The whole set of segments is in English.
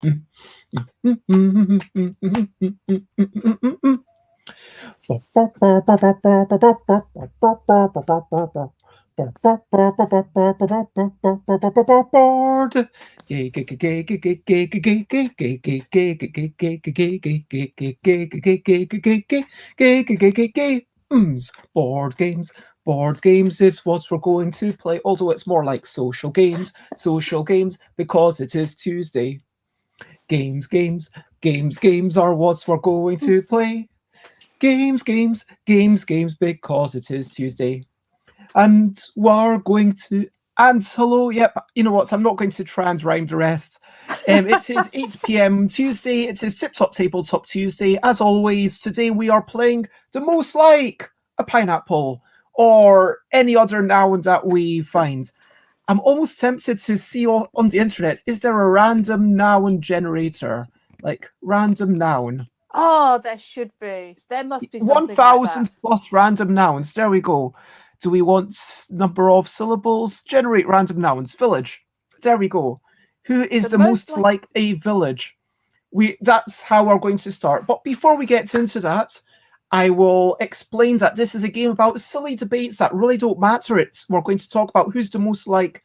Board games. Board games is what we're going to play, although it's more like social games. Social games because it is Tuesday. Games, games, games are what we're going to play. Games, games, games, because it is Tuesday. And we're going to. And hello, yep, you know what? I'm not going to try and rhyme the rest. It is 8 p.m. Tuesday. It is Tip Top Tabletop Tuesday. As always, today we are playing the most like a pineapple or any other noun that we find. I'm almost tempted to see on the internet, is there a random noun generator? Like random noun. Oh, there should be. There must be something 1,000 like that. plus random nouns. There we go. Do we want number of syllables? Generate random nouns. Village. There we go. Who is the most like a village? That's how we're going to start. But before we get into that, I will explain that this is a game about silly debates that really don't matter. We're going to talk about who's the most like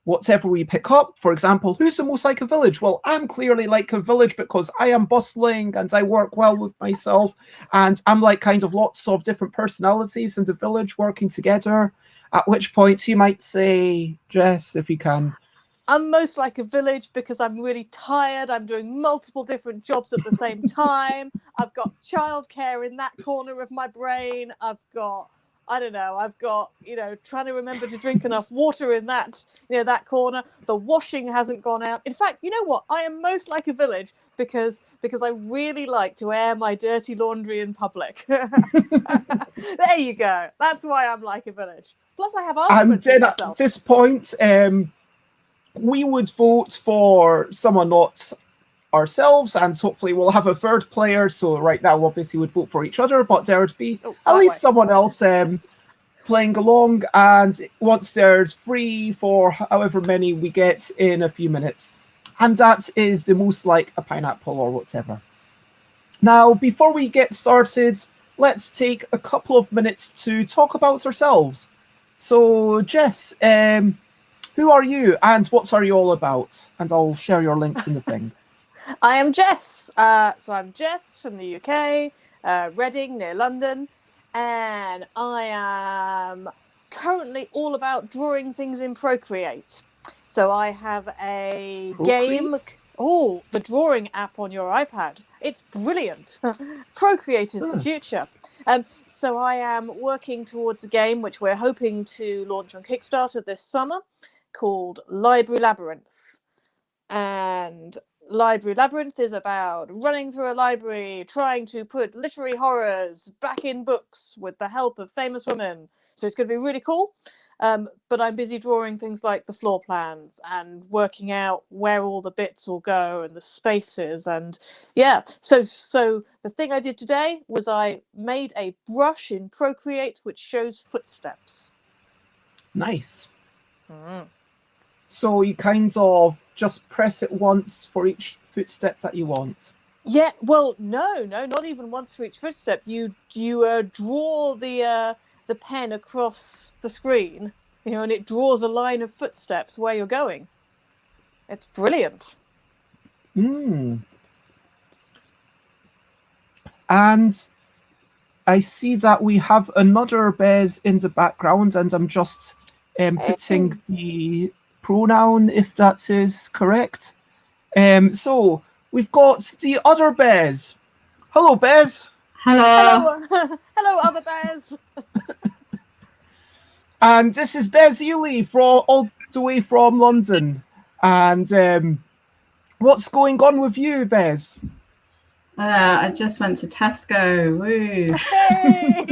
whatever we pick up. For example, who's the most like a village? Well, I'm clearly like a village because I am bustling and I work well with myself, and I'm like kind of lots of different personalities in the village working together. At which point you might say, Jess, if you can. I'm most like a village because I'm really tired. I'm doing multiple different jobs at the same time. I've got childcare in that corner of my brain. I've got, trying to remember to drink enough water in that corner. The washing hasn't gone out. In fact, you know what? I am most like a village because I really like to air my dirty laundry in public. There you go. That's why I'm like a village. Plus, I have arguments with myself. At this point, we would vote for someone not ourselves, and hopefully we'll have a third player. So right now, obviously, we'd vote for each other, but there would be at least someone else playing along. And once there's free for however many we get in a few minutes, and that is the most like a pineapple or whatever. Now, before we get started, let's take a couple of minutes to talk about ourselves. So, Jess, who are you and what are you all about? And I'll share your links in the thing. I am Jess. So I'm Jess from the UK, Reading near London, and I am currently all about drawing things in Procreate. So I have a game. Oh, the drawing app on your iPad. It's brilliant. Procreate is the future. So I am working towards a game which we're hoping to launch on Kickstarter this summer, called Library Labyrinth. And Library Labyrinth is about running through a library, trying to put literary horrors back in books with the help of famous women. So it's going to be really cool. But I'm busy drawing things like the floor plans and working out where all the bits will go and the spaces. And yeah, so the thing I did today was I made a brush in Procreate which shows footsteps. Nice. So you kind of just press it once for each footstep that you want. Yeah, well, no, not even once for each footstep. You draw the pen across the screen, and it draws a line of footsteps where you're going. It's brilliant. And I see that we have another Bez in the background, and I'm just putting the pronoun, if that is correct. So we've got the other Bez. Hello, Bez. Hello. Hello, other Bez. And this is Bez Ely all the way from London. And what's going on with you, Bez? I just went to Tesco. Woo. Hey!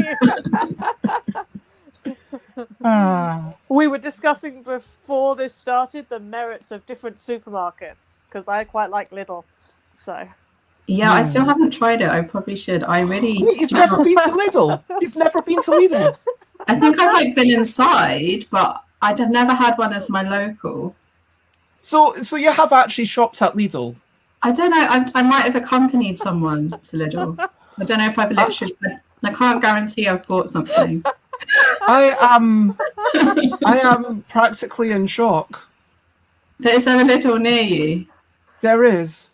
We were discussing before this started the merits of different supermarkets because I quite like Lidl. So yeah, I still haven't tried it. I probably should. Wait, you've never been to Lidl? You've never been to Lidl? I think I've been inside, but I'd have never had one as my local. So you have actually shopped at Lidl? I don't know. I might have accompanied someone to Lidl. I don't know if I've literally. I can't guarantee I've bought something. I am practically in shock. But is there a Lidl near you? There is.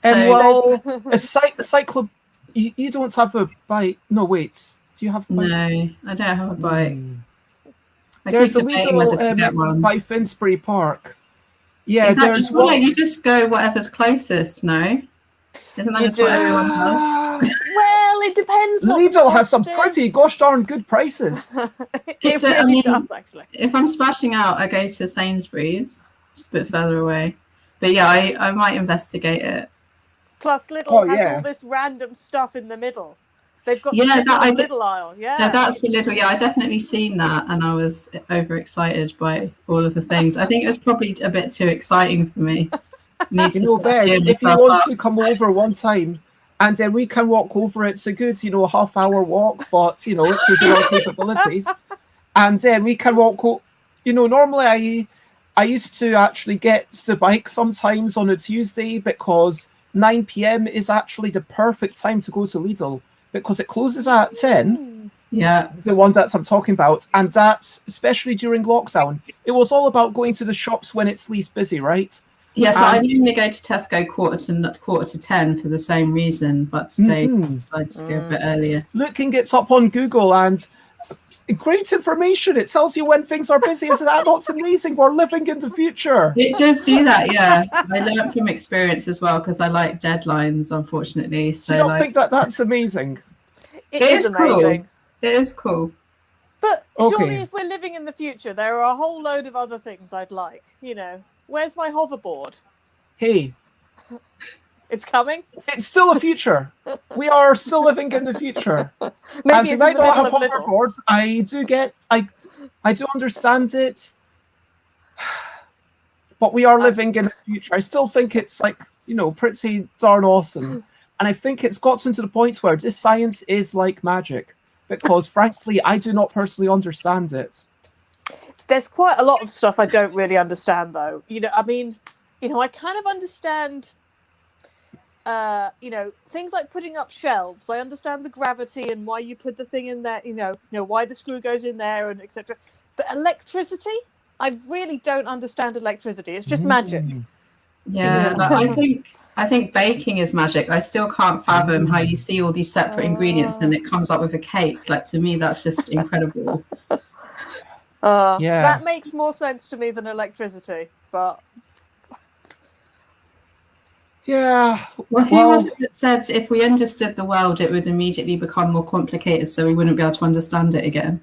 So- Well, a cyclo. You don't have a bike. No, wait. Do you have a bike? No, I don't have a bike. I There's keep a debating whether to get Lidl one. by Finsbury Park. Yeah, Exactly. there's Well, one. you just go whatever's closest, no? Isn't that You just what do. everyone does? Well, it depends. What the Lidl has some cost pretty is. gosh darn good prices. It I really mean, does, actually. If I'm splashing out, I go to Sainsbury's. It's a bit further away. But yeah, I might investigate it. Plus, Lidl Oh, has yeah. all this random stuff in the middle. They've got Yeah, the middle aisle. Yeah. Yeah, that's a little. Yeah, I definitely seen that, and I was overexcited by all of the things. I think it was probably a bit too exciting for me. Need to You know, sort of Bez, gear if you myself want up. to come over one time, and then we can walk over, it's a good, half-hour walk, but, within our capabilities. And then we can walk, normally I used to actually get the bike sometimes on a Tuesday because 9 p.m. is actually the perfect time to go to Lidl because it closes at 10. Yeah, The one that I'm talking about, and that's especially during lockdown. It was all about going to the shops when it's least busy, right? yeah. So I normally go to Tesco quarter to 10 for the same reason, but today I decided to go a bit earlier. Looking it up on Google, and great information. It tells you when things are busy. Isn't that not amazing? We're living in the future. It does do that, yeah. I learned from experience as well because I like deadlines, unfortunately. Do So you not think that that's amazing? It is amazing. Cool. It is cool. But Okay. surely if we're living in the future, there are a whole load of other things I'd like. Where's my hoverboard? Hey, It's coming. it's still a future. We are still living in the future. Maybe And it's you in might the not middle have of Lidl. hoverboards. I do understand it. But we are living in the future. I still think it's pretty darn awesome. And I think it's gotten to the point where this science is like magic. Because frankly, I do not personally understand it. There's quite a lot of stuff I don't really understand, though. I kind of understand, things like putting up shelves. I understand the gravity and why you put the thing in there, why the screw goes in there and etc. But electricity, I really don't understand electricity. It's just magic. Yeah, I think baking is magic. I still can't fathom how you see all these separate ingredients and it comes up with a cake. Like, to me, that's just incredible. Yeah. That makes more sense to me than electricity, but Yeah. Well, who was it that said if we understood the world, it would immediately become more complicated, so we wouldn't be able to understand it again?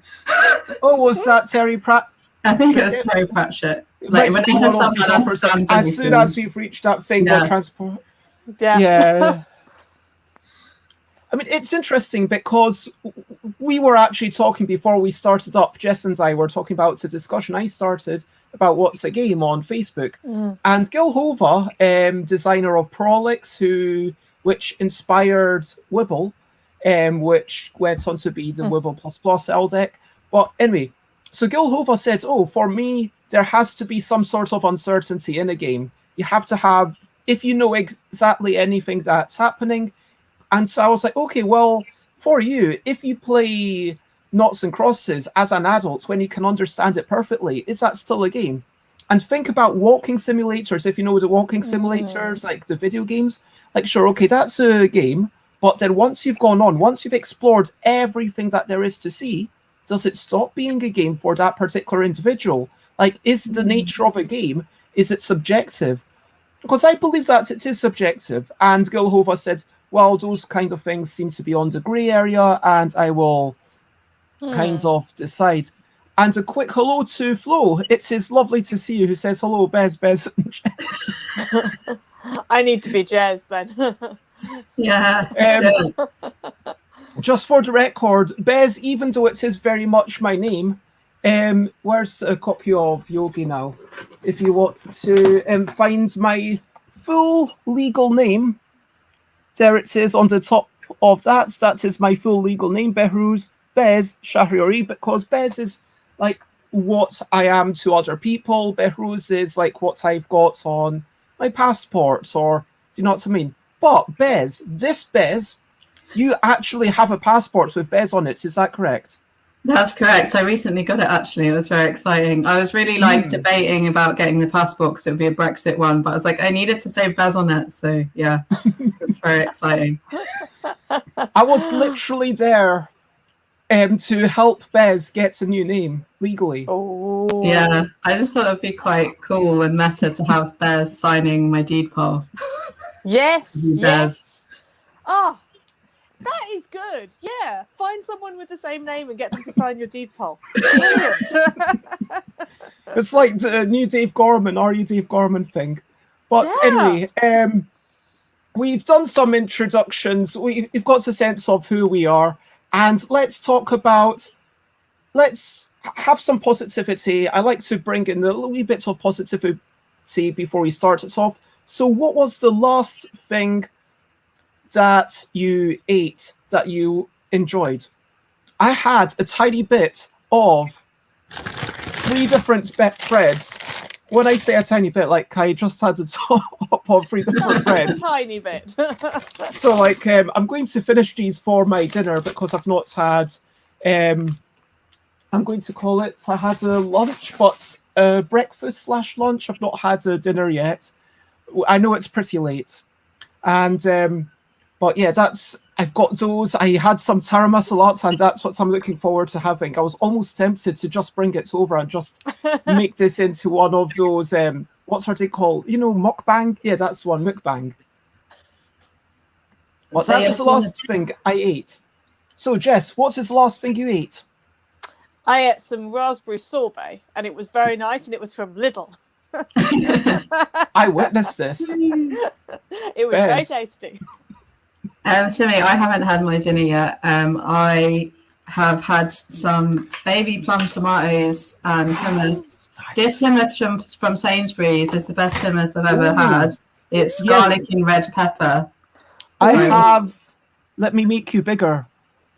Oh, was that Terry Pratt? I think it was Terry Pratchett. Like, when they have someone that understands as soon as we've reached that thing Yeah. on transport. yeah. Yeah. I mean, it's interesting because we were actually talking before we started up. Jess and I were talking about the discussion I started about what's a game on Facebook. And Gil Hova, designer of Prolix, which inspired Wibble, which went on to be the Wibble ++ L deck. But anyway, so Gil Hova said, for me, there has to be some sort of uncertainty in a game. You have to have, if you know exactly anything that's happening. And so I was like, okay, well, for you, if you play Noughts and Crosses as an adult when you can understand it perfectly, is that still a game? And think about walking simulators. If you know the walking simulators, like the video games, like, sure, okay, that's a game. But then once you've gone on, once you've explored everything that there is to see, does it stop being a game for that particular individual? Like, is the nature of a game, is it subjective? Because I believe that it is subjective. And Gil Hova said, well, those kind of things seem to be on the grey area, and I will kind of decide. And a quick hello to Flo. It is lovely to see you, who says hello, Bez, and Jess. I need to be Jez then. Yeah. Just for the record, Bez, even though it is very much my name, where's a copy of Yogi now? If you want to find my full legal name, there it is on the top of that. That is my full legal name, Behruz Bez Shahriori, because Bez is like what I am to other people. Behruz is like what I've got on my passport or you know what I mean? But Bez, you actually have a passport with Bez on it. Is that correct? That's correct. I recently got it, actually. It was very exciting. I was really debating about getting the passport because it would be a Brexit one, but I was like, I needed to say Bez on it. So yeah, it's very exciting. I was literally there to help Bez get a new name legally. Oh. Yeah, I just thought it'd be quite cool and meta to have Bez signing my deed poll. Yes. Bez. Oh, that is good. Yeah. Find someone with the same name and get them to sign your deed poll. Brilliant. It's like the new Dave Gorman, are you Dave Gorman thing. But anyway, we've done some introductions. We've got a sense of who we are. And let's have some positivity. I like to bring in a wee bit of positivity before we start it off. So what was the last thing that you ate that you enjoyed? I had a tiny bit of 3 different breads. When I say a tiny bit, like I just had a top of 3 different breads. A tiny bit. So like I'm going to finish these for my dinner because I've not had I'm going to call it, I had a lunch, but breakfast / lunch. I've not had a dinner yet. I know it's pretty late. And but yeah, I've got those. I had some tiramisu lattes, and that's what I'm looking forward to having. I was almost tempted to just bring it over and just make this into one of those what's they called? You know, mukbang? Yeah, that's one, mukbang. But So that's the last thing I ate. So Jess, what's the last thing you ate? I ate some raspberry sorbet, and it was very nice, and it was from Lidl. I witnessed this. It was very tasty. Simi, I haven't had my dinner yet. I have had some baby plum tomatoes and hummus. Nice. This hummus from Sainsbury's is the best hummus I've ever had. It's garlic and red pepper. I have, let me make you bigger,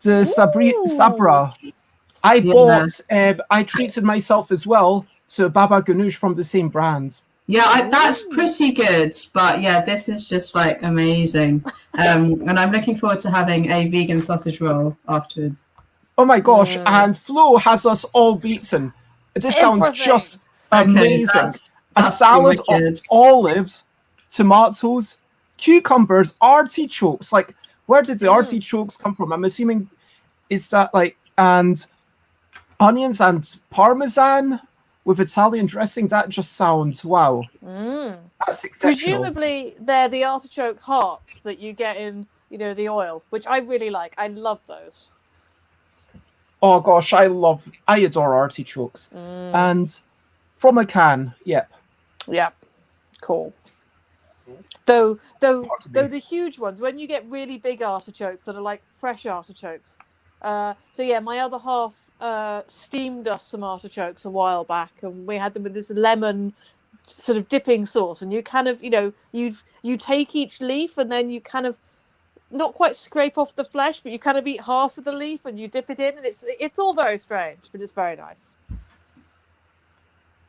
the Sabra. I bought, I treated myself as well to Baba Ganoush from the same brand. Yeah, that's pretty good. But yeah, this is just like amazing. And I'm looking forward to having a vegan sausage roll afterwards. Oh my gosh. And Flo has us all beaten. This sounds just amazing. That's a salad of olives, tomatoes, cucumbers, artichokes. Like, where did the artichokes come from? I'm assuming it's that like, and onions and parmesan with Italian dressing. That just sounds wow. That's exceptional. Presumably they're the artichoke hearts that you get in, you know, the oil, which I really like. I love those. Oh gosh, I adore artichokes. And from a can, yep. Cool. Though the huge ones, when you get really big artichokes that are like fresh artichokes. So yeah, my other half steamed us some artichokes a while back, and we had them with this lemon sort of dipping sauce, and you kind of, you know, you take each leaf and then you kind of not quite scrape off the flesh, but you kind of eat half of the leaf and you dip it in, and it's all very strange, but it's very nice.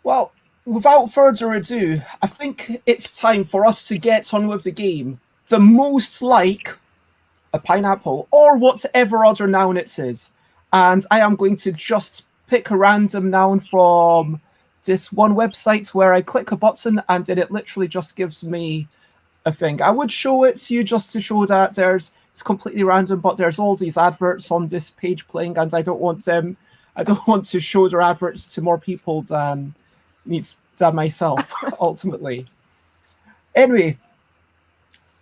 Well, without further ado, I think it's time for us to get on with the game. The most like a pineapple or whatever other noun it is. And I am going to just pick a random noun from this one website where I click a button and then it literally just gives me a thing. I would show it to you just to show that it's completely random, but there's all these adverts on this page playing, and I don't want to show their adverts to more people than myself, ultimately. Anyway,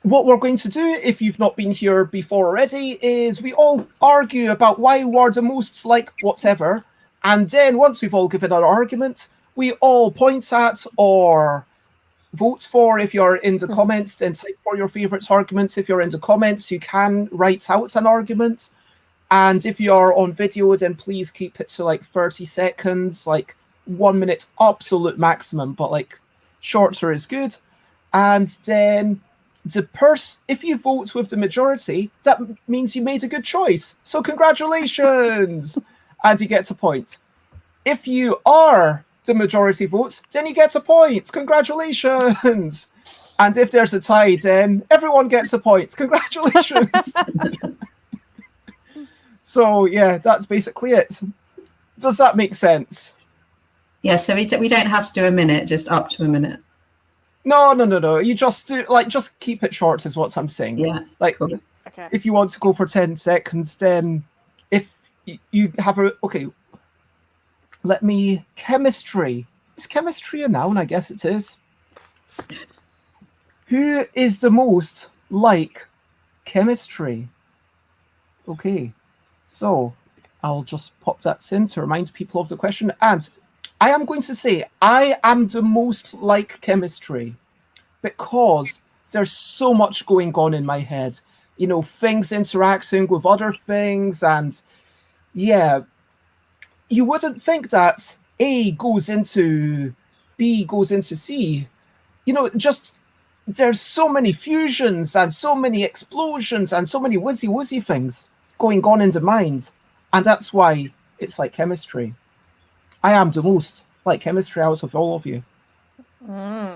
what we're going to do, if you've not been here before already, is we all argue about why we're the most like whatever, and then once we've all given our argument, we all point at or vote for. If you're in the comments, then type for your favorite arguments. If you're in the comments, you can write out an argument. And if you're on video, then please keep it to like 30 seconds, like 1 minute absolute maximum, but like shorter is good. And then if you vote with the majority, that means you made a good choice. So congratulations. And you get a point. If you are the majority votes, then you get a point. Congratulations. And if there's a tie, then everyone gets a point. Congratulations. So, yeah, that's basically it. Does that make sense? Yeah, so we don't have to do a minute, just up to a minute. No. You just do, like, just keep it short is what I'm saying. Yeah, like, cool. Okay. if you want to go for 10 seconds, then if you have a... Okay, let me... Chemistry. Is chemistry a noun? I guess it is. Who is the most like chemistry? Okay, so I'll just pop that in to remind people of the question. And I am going to say I am the most like chemistry because there's so much going on in my head. You know, things interacting with other things. And yeah, you wouldn't think that A goes into B goes into C. You know, just there's so many fusions and so many explosions and so many wizzy things going on in the mind. And that's why it's like chemistry. I am the most like chemistry out of all of you.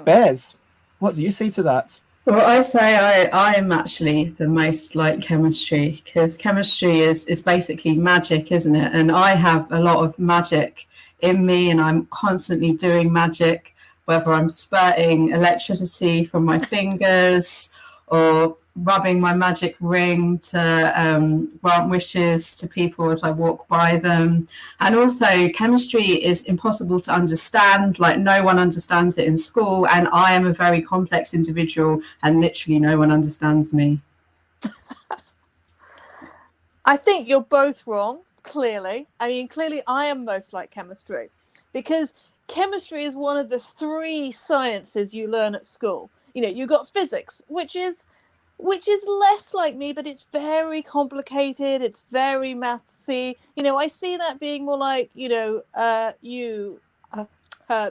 Bez, what do you say to that? Well, I say I'm actually the most like chemistry, because chemistry is basically magic, isn't it? And I have a lot of magic in me, and I'm constantly doing magic, whether I'm spurting electricity from my fingers or rubbing my magic ring to grant wishes to people as I walk by them. And also, chemistry is impossible to understand. Like, no one understands it in school, and I am a very complex individual, and literally no one understands me. I think you're both wrong, clearly. I mean, clearly I am most like chemistry, because chemistry is one of the 3 sciences you learn at school. You know, you've got physics, which is less like me, but it's very complicated. It's very mathsy. You know, I see that being more like, you know,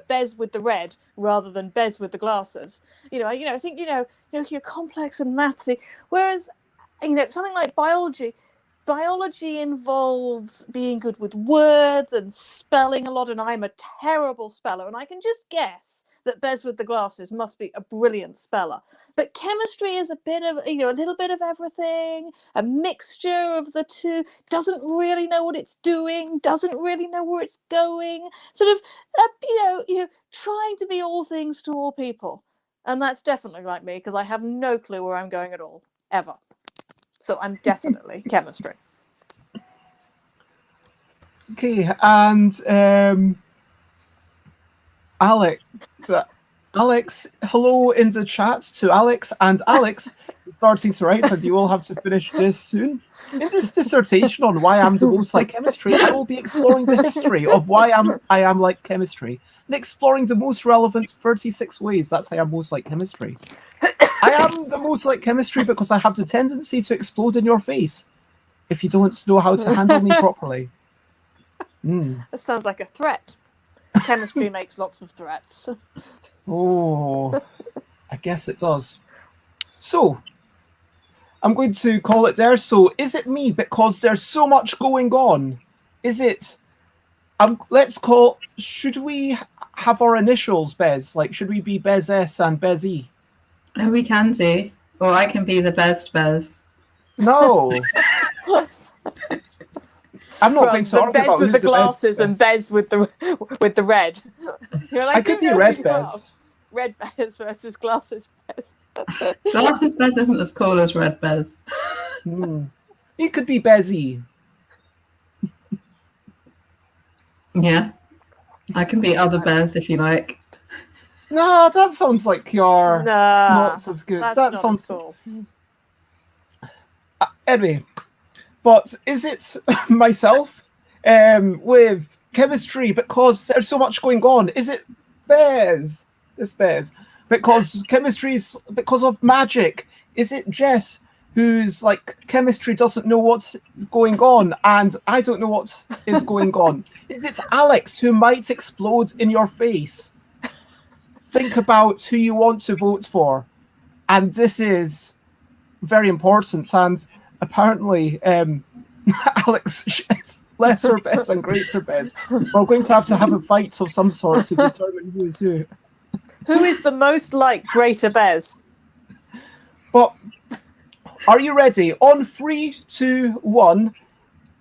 Bez with the red rather than Bez with the glasses. I think you're complex and mathsy. Whereas, you know, something like biology involves being good with words and spelling a lot, and I'm a terrible speller, and I can just guess that Bez with the glasses must be a brilliant speller. But chemistry is a bit of, a little bit of everything, a mixture of the two, doesn't really know what it's doing, doesn't really know where it's going, sort of, trying to be all things to all people. And that's definitely like me, because I have no clue where I'm going at all, ever. So I'm definitely chemistry. Okay, and Alex, hello in the chat to Alex. And Alex, starting to write, and you will have to finish this soon. In this dissertation on why I'm the most like chemistry, I will be exploring the history of why I am like chemistry, and exploring the most relevant 36 ways that's how I'm most like chemistry. I am the most like chemistry because I have the tendency to explode in your face if you don't know how to handle me properly. That sounds like a threat. Chemistry makes lots of threats. Oh, I guess it does. So, I'm going to call it there. So, is it me because there's so much going on? Is it... let's call... Should we have our initials, Bez? Like, should we be Bez S and Bez E? And we can do. Or I can be the best Bez. No. I'm not going to argue about with who's the the glasses best and Bez with the red. I could be red Bez. Red Bez versus glasses Bez. Glasses Bez isn't as cool as red Bez. You could be Bezzy. Yeah. I can be other Bez if you like. No, that sounds like you're not as good. That's That not sounds as cool. Anyway, but is it myself with chemistry because there's so much going on? Is it Bez? It's Bez. Because chemistry's because of magic. Is it Jess who's like chemistry doesn't know what's going on and I don't know what is going on? Is it Alex who might explode in your face? Think about who you want to vote for. And this is very important. And apparently, Alex, lesser Bez and greater Bez, we're going to have a fight of some sort to determine who is who. Who is the most like greater Bez? But are you ready? On 3, 2, 1.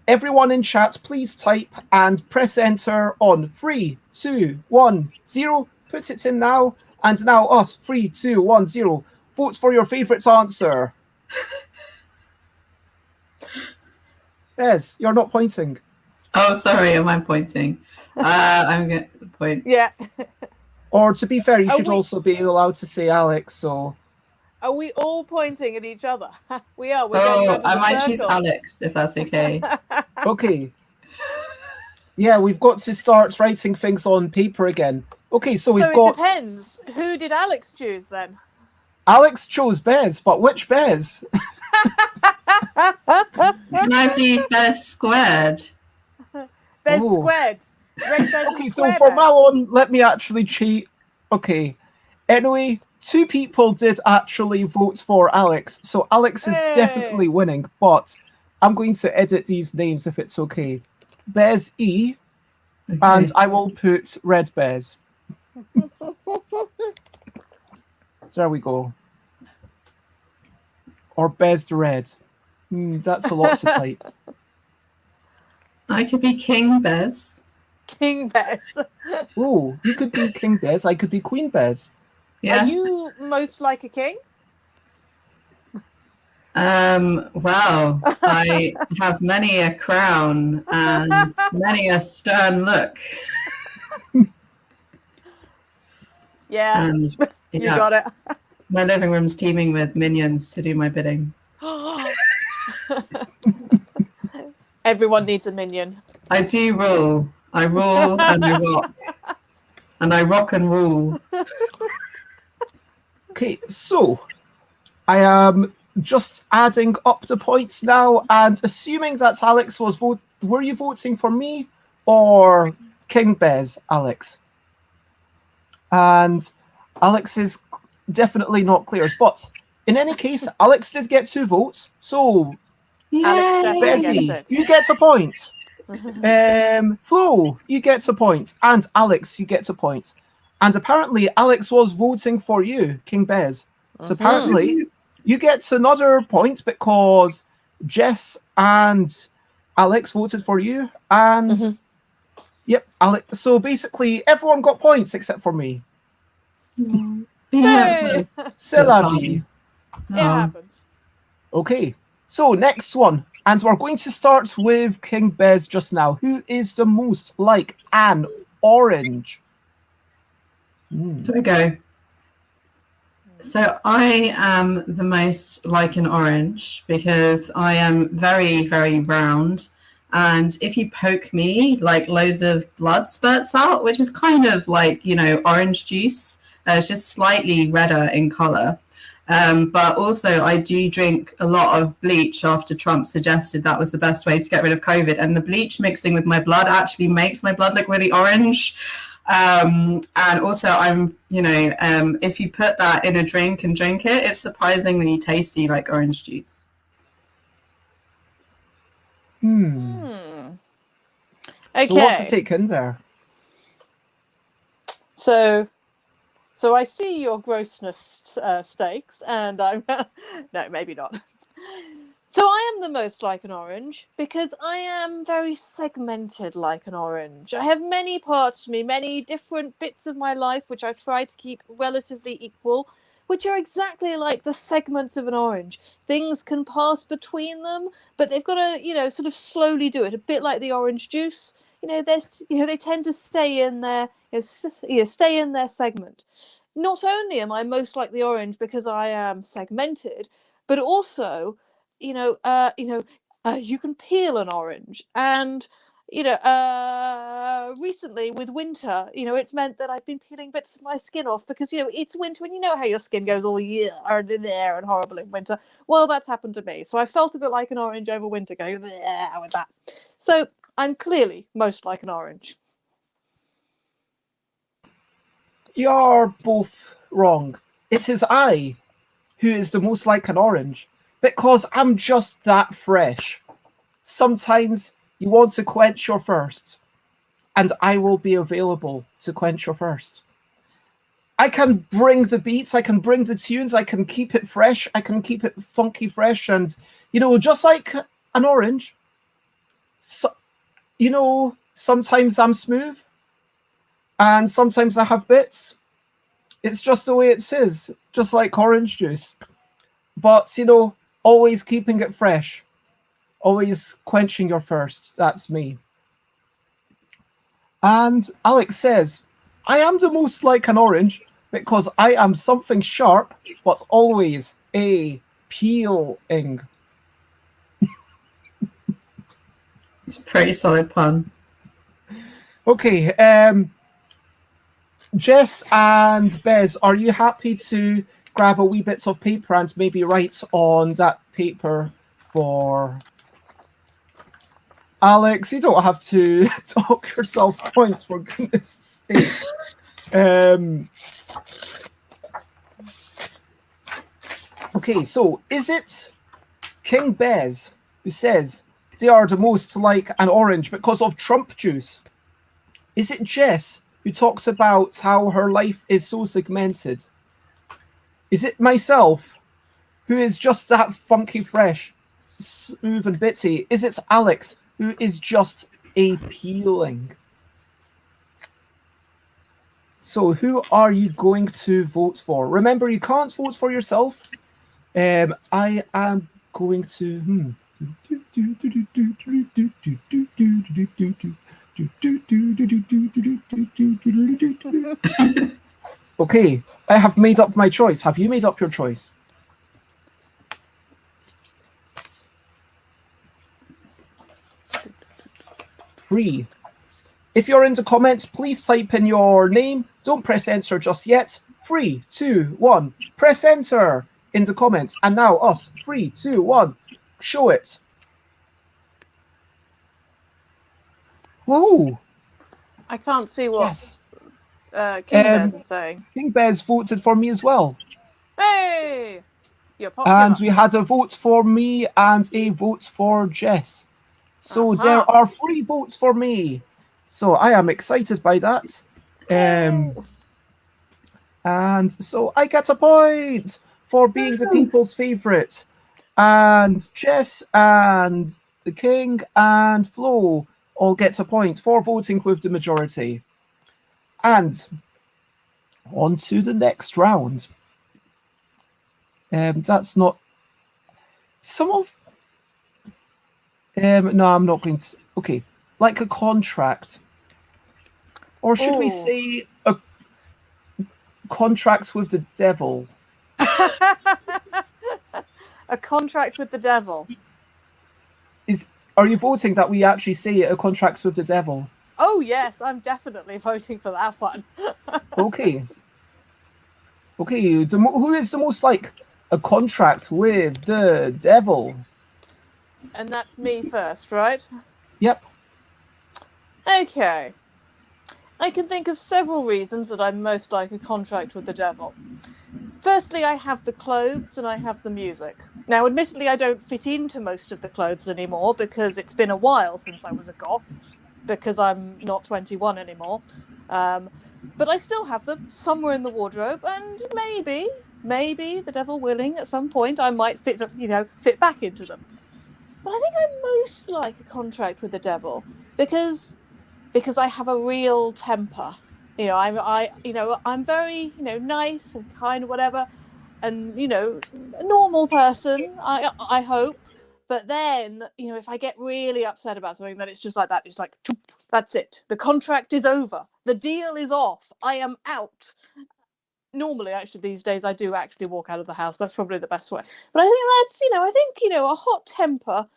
Everyone in chat, please type and press enter on 3, 2, 1, 0. Put it in now. And now us, 3, 2, 1, 0. Vote for your favourite answer. Bez, you're not pointing. Oh, sorry, am I pointing? I'm going to point. Yeah. Or to be fair, you Are should we- also be allowed to say Alex, so... Are we all pointing at each other? We are. We're going Oh, round in I a might choose circle. Alex, if that's okay. Okay. Yeah, we've got to start writing things on paper again. Okay, so we've So it got... depends. Who did Alex choose then? Alex chose Bez, but which Bez? Can I be Bez squared? Bez Oh. squared. Red Bez Okay, and so square from Bez. now on, let me actually cheat. Okay. Anyway, 2 people did actually vote for Alex, so Alex is Hey. definitely winning, but I'm going to edit these names if it's okay. Bez E, Okay. and I will put Red Bez. There we go. Or Bez the Red. That's a lot to type. I could be King Bez. King Bez. Oh, you could be King Bez, I could be Queen Bez. Yeah. Are you most like a king? Well, I have many a crown and many a stern look. Yeah, And you yeah, got it. my living room's teeming with minions to do my bidding. Everyone needs a minion. I do rule. I rule and I rock. And I rock and rule. Okay, so I am just adding up the points now, and assuming that Alex was were you voting for me or King Bez, Alex? And Alex is definitely not clear, but in any case, Alex did get 2 votes, so Alex definitely Bezzy, gets it. you get a point. Flo, you get a point, and Alex, you get a point. And apparently, Alex was voting for you, King Bez. So apparently, you get another point because Jess and Alex voted for you, and yep, Alex. So basically, everyone got points except for me. Yeah. C'est la That's vie. It happens. Okay, so next one. And we're going to start with King Bez just now. Who is the most like an orange? Do I go? So I am the most like an orange because I am very, very round. And if you poke me, like loads of blood spurts out, which is kind of like, you know, orange juice. It's just slightly redder in color. But also I do drink a lot of bleach after Trump suggested that was the best way to get rid of COVID. And the bleach mixing with my blood actually makes my blood look really orange. And also I'm, you know, if you put that in a drink and drink it, it's surprisingly tasty like orange juice. Okay. So what's the take in there? So I see your grossness stakes, and I'm no, maybe not. So I am the most like an orange because I am very segmented like an orange. I have many parts to me, many different bits of my life which I try to keep relatively equal, which are exactly like the segments of an orange. Things can pass between them, but they've got to, you know, sort of slowly do it, a bit like the orange juice. You know, they tend to stay in their, stay in their segment. Not only am I most like the orange because I am segmented, but also, you can peel an orange, and recently with winter, it's meant that I've been peeling bits of my skin off because it's winter, and you know how your skin goes all there and horrible in winter. Well, that's happened to me, so I felt a bit like an orange over winter, going there with that. So I'm clearly most like an orange. You're both wrong. It is I who is the most like an orange because I'm just that fresh. Sometimes you want to quench your thirst, and I will be available to quench your thirst. I can bring the beats, I can bring the tunes, I can keep it fresh, I can keep it funky fresh, and just like an orange. So, sometimes I'm smooth, and sometimes I have bits. It's just the way it is, just like orange juice. But always keeping it fresh, always quenching your thirst. That's me. And Alex says, I am the most like an orange because I am something sharp, but always a peeling. It's a pretty solid pun. Okay, Jess and Bez, are you happy to grab a wee bit of paper and maybe write on that paper for Alex? You don't have to talk yourself points, for goodness sake. Okay, so is it King Bez who says they are the most like an orange because of Trump juice? Is it Jess who talks about how her life is so segmented? Is it myself who is just that funky fresh, smooth and bitty? Is it Alex who is just a peeling? So who are you going to vote for? Remember, you can't vote for yourself. I am going to... Okay, I have made up my choice. Have you made up your choice? Free. If you're in the comments, please type in your name. Don't press enter just yet. 3, 2, 1. Press enter in the comments. And now us. 3, 2, 1. Show it. Whoa. I can't see what Yes. King Bears is saying. King Bears voted for me as well. Hey! You're popular. And we had a vote for me and a vote for Jess. So there are 3 votes for me. So I am excited by that. And so I get a point for being the people's favourite. And Jess and the King and Flo all get a point for voting with the majority. And on to the next round. That's not some of... no, I'm not going to... Okay, like a contract. Or should we say a contract with the devil? A contract with the devil. Are you voting that we actually say a contract with the devil? Oh yes, I'm definitely voting for that one. Okay. Okay, who is the most like a contract with the devil? And that's me first, right? Yep. Okay. I can think of several reasons that I'm most like a contract with the devil. Firstly, I have the clothes and I have the music. Now, admittedly, I don't fit into most of the clothes anymore because it's been a while since I was a goth, because I'm not 21 anymore. But I still have them somewhere in the wardrobe, and maybe, the devil willing, at some point I might fit back into them. But I think I'm most like a contract with the devil because I have a real temper. I'm very, nice and kind, whatever, and a normal person. I hope. But then, if I get really upset about something, then it's just like that. It's like, that's it. The contract is over. The deal is off. I am out. Normally, actually, these days, I do actually walk out of the house. That's probably the best way. But I think that's, a hot temper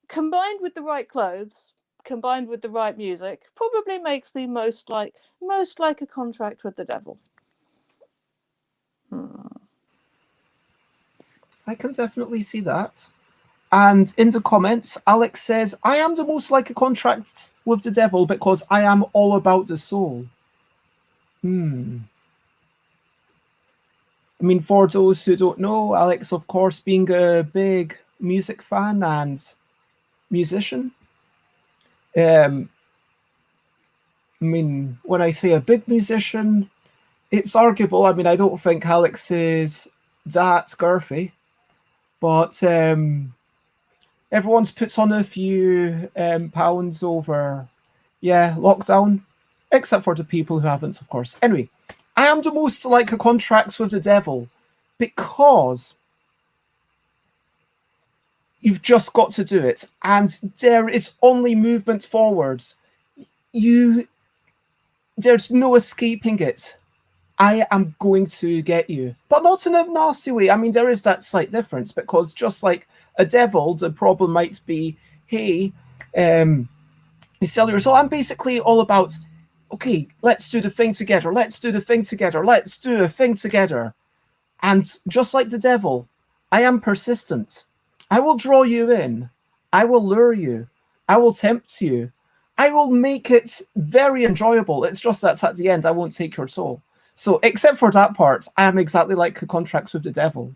combined with the right clothes, combined with the right music, probably makes me most like a contract with the devil. I can definitely see that. And in the comments, Alex says, I am the most like a contract with the devil because I am all about the soul. I mean, for those who don't know, Alex, of course, being a big music fan and musician. I mean, when I say a big musician, it's arguable. I mean, I don't think Alex is that girthy, but everyone's put on a few pounds over, lockdown, except for the people who haven't, of course. Anyway, I am the most like a contracts with the devil because you've just got to do it, and there is only movement forwards. There's no escaping it. I am going to get you, but not in a nasty way. I mean, there is that slight difference because just like a devil, the problem might be, hey, you sell your soul. I'm basically all about, okay, let's do the thing together. Let's do the thing together. Let's do a thing together. And just like the devil, I am persistent. I will draw you in. I will lure you. I will tempt you. I will make it very enjoyable. It's just that at the end, I won't take your soul. So, except for that part, I am exactly like a contracts with the devil.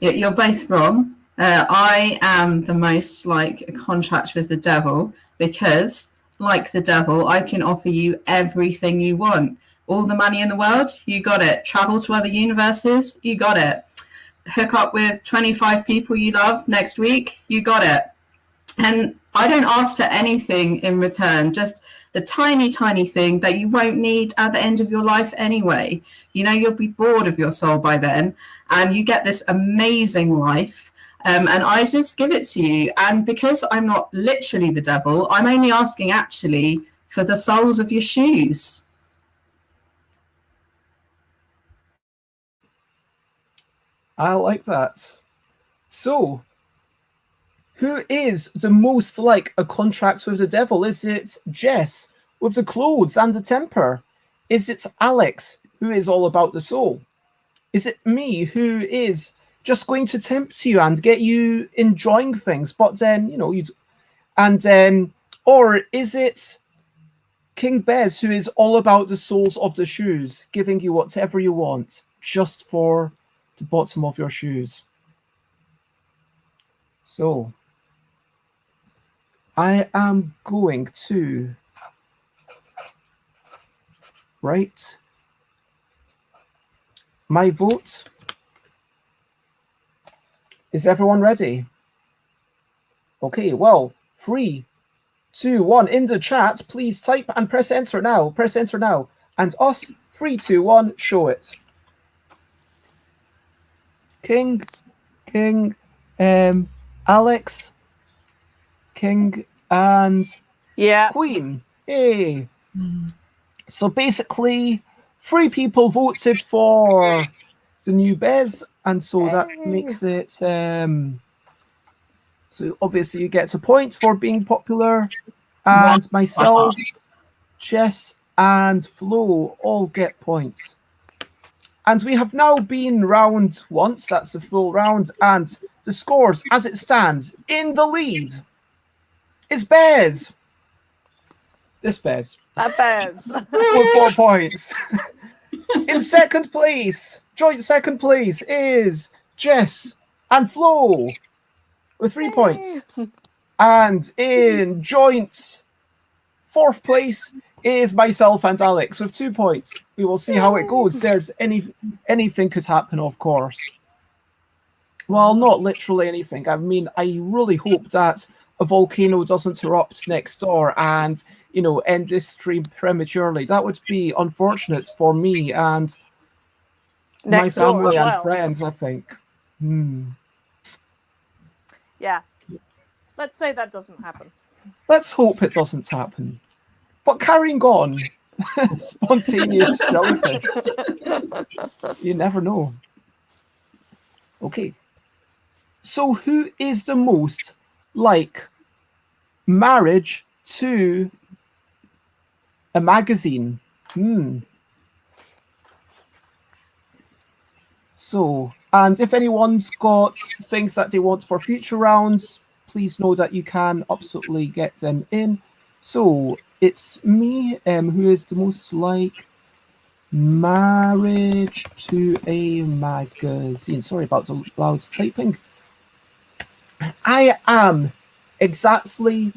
You're both wrong. I am the most like a contract with the devil because, like the devil, I can offer you everything you want. All the money in the world, you got it. Travel to other universes, you got it. Hook up with 25 people you love next week, you got it. And I don't ask for anything in return, just the tiny, tiny thing that you won't need at the end of your life anyway. You know, you'll be bored of your soul by then, and you get this amazing life. And I just give it to you. And because I'm not literally the devil, I'm only asking actually for the soles of your shoes. I like that. So, who is the most like a contract with the devil? Is it Jess with the clothes and the temper? Is it Alex, who is all about the soul? Is it me, who is just going to tempt you and get you enjoying things, but then, or is it King Bez, who is all about the soles of the shoes, giving you whatever you want just for the bottom of your shoes? So, I am going to write my vote. Is everyone ready? Okay, well, 3, 2, 1. In the chat, please type and press enter now. Press enter now. And us, 3, 2, 1, show it. King, Alex, King, and Queen. Hey. So basically, 3 people voted for the new Bez, and so that makes it so obviously you get a point for being popular, and myself, Jess, and Flo all get points. And we have now been round once, that's a full round, and the scores as it stands in the lead is Bez. This Bez. That Bez. With 4 points. In second place, joint second place, is Jess and Flo with 3 points. And in joint fourth place is myself and Alex with 2 points. We will see how it goes. There's anything could happen, of course. Well, not literally anything. I mean, I really hope that a volcano doesn't erupt next door and, end this stream prematurely. That would be unfortunate for me and my family and friends, I think. Yeah. Let's say that doesn't happen. Let's hope it doesn't happen. But carrying on, spontaneous jellyfish. You never know. Okay. So who is the most like marriage to a magazine? So, and if anyone's got things that they want for future rounds, please know that you can absolutely get them in. So it's me, who is the most like marriage to a magazine. Sorry about the loud typing. I am exactly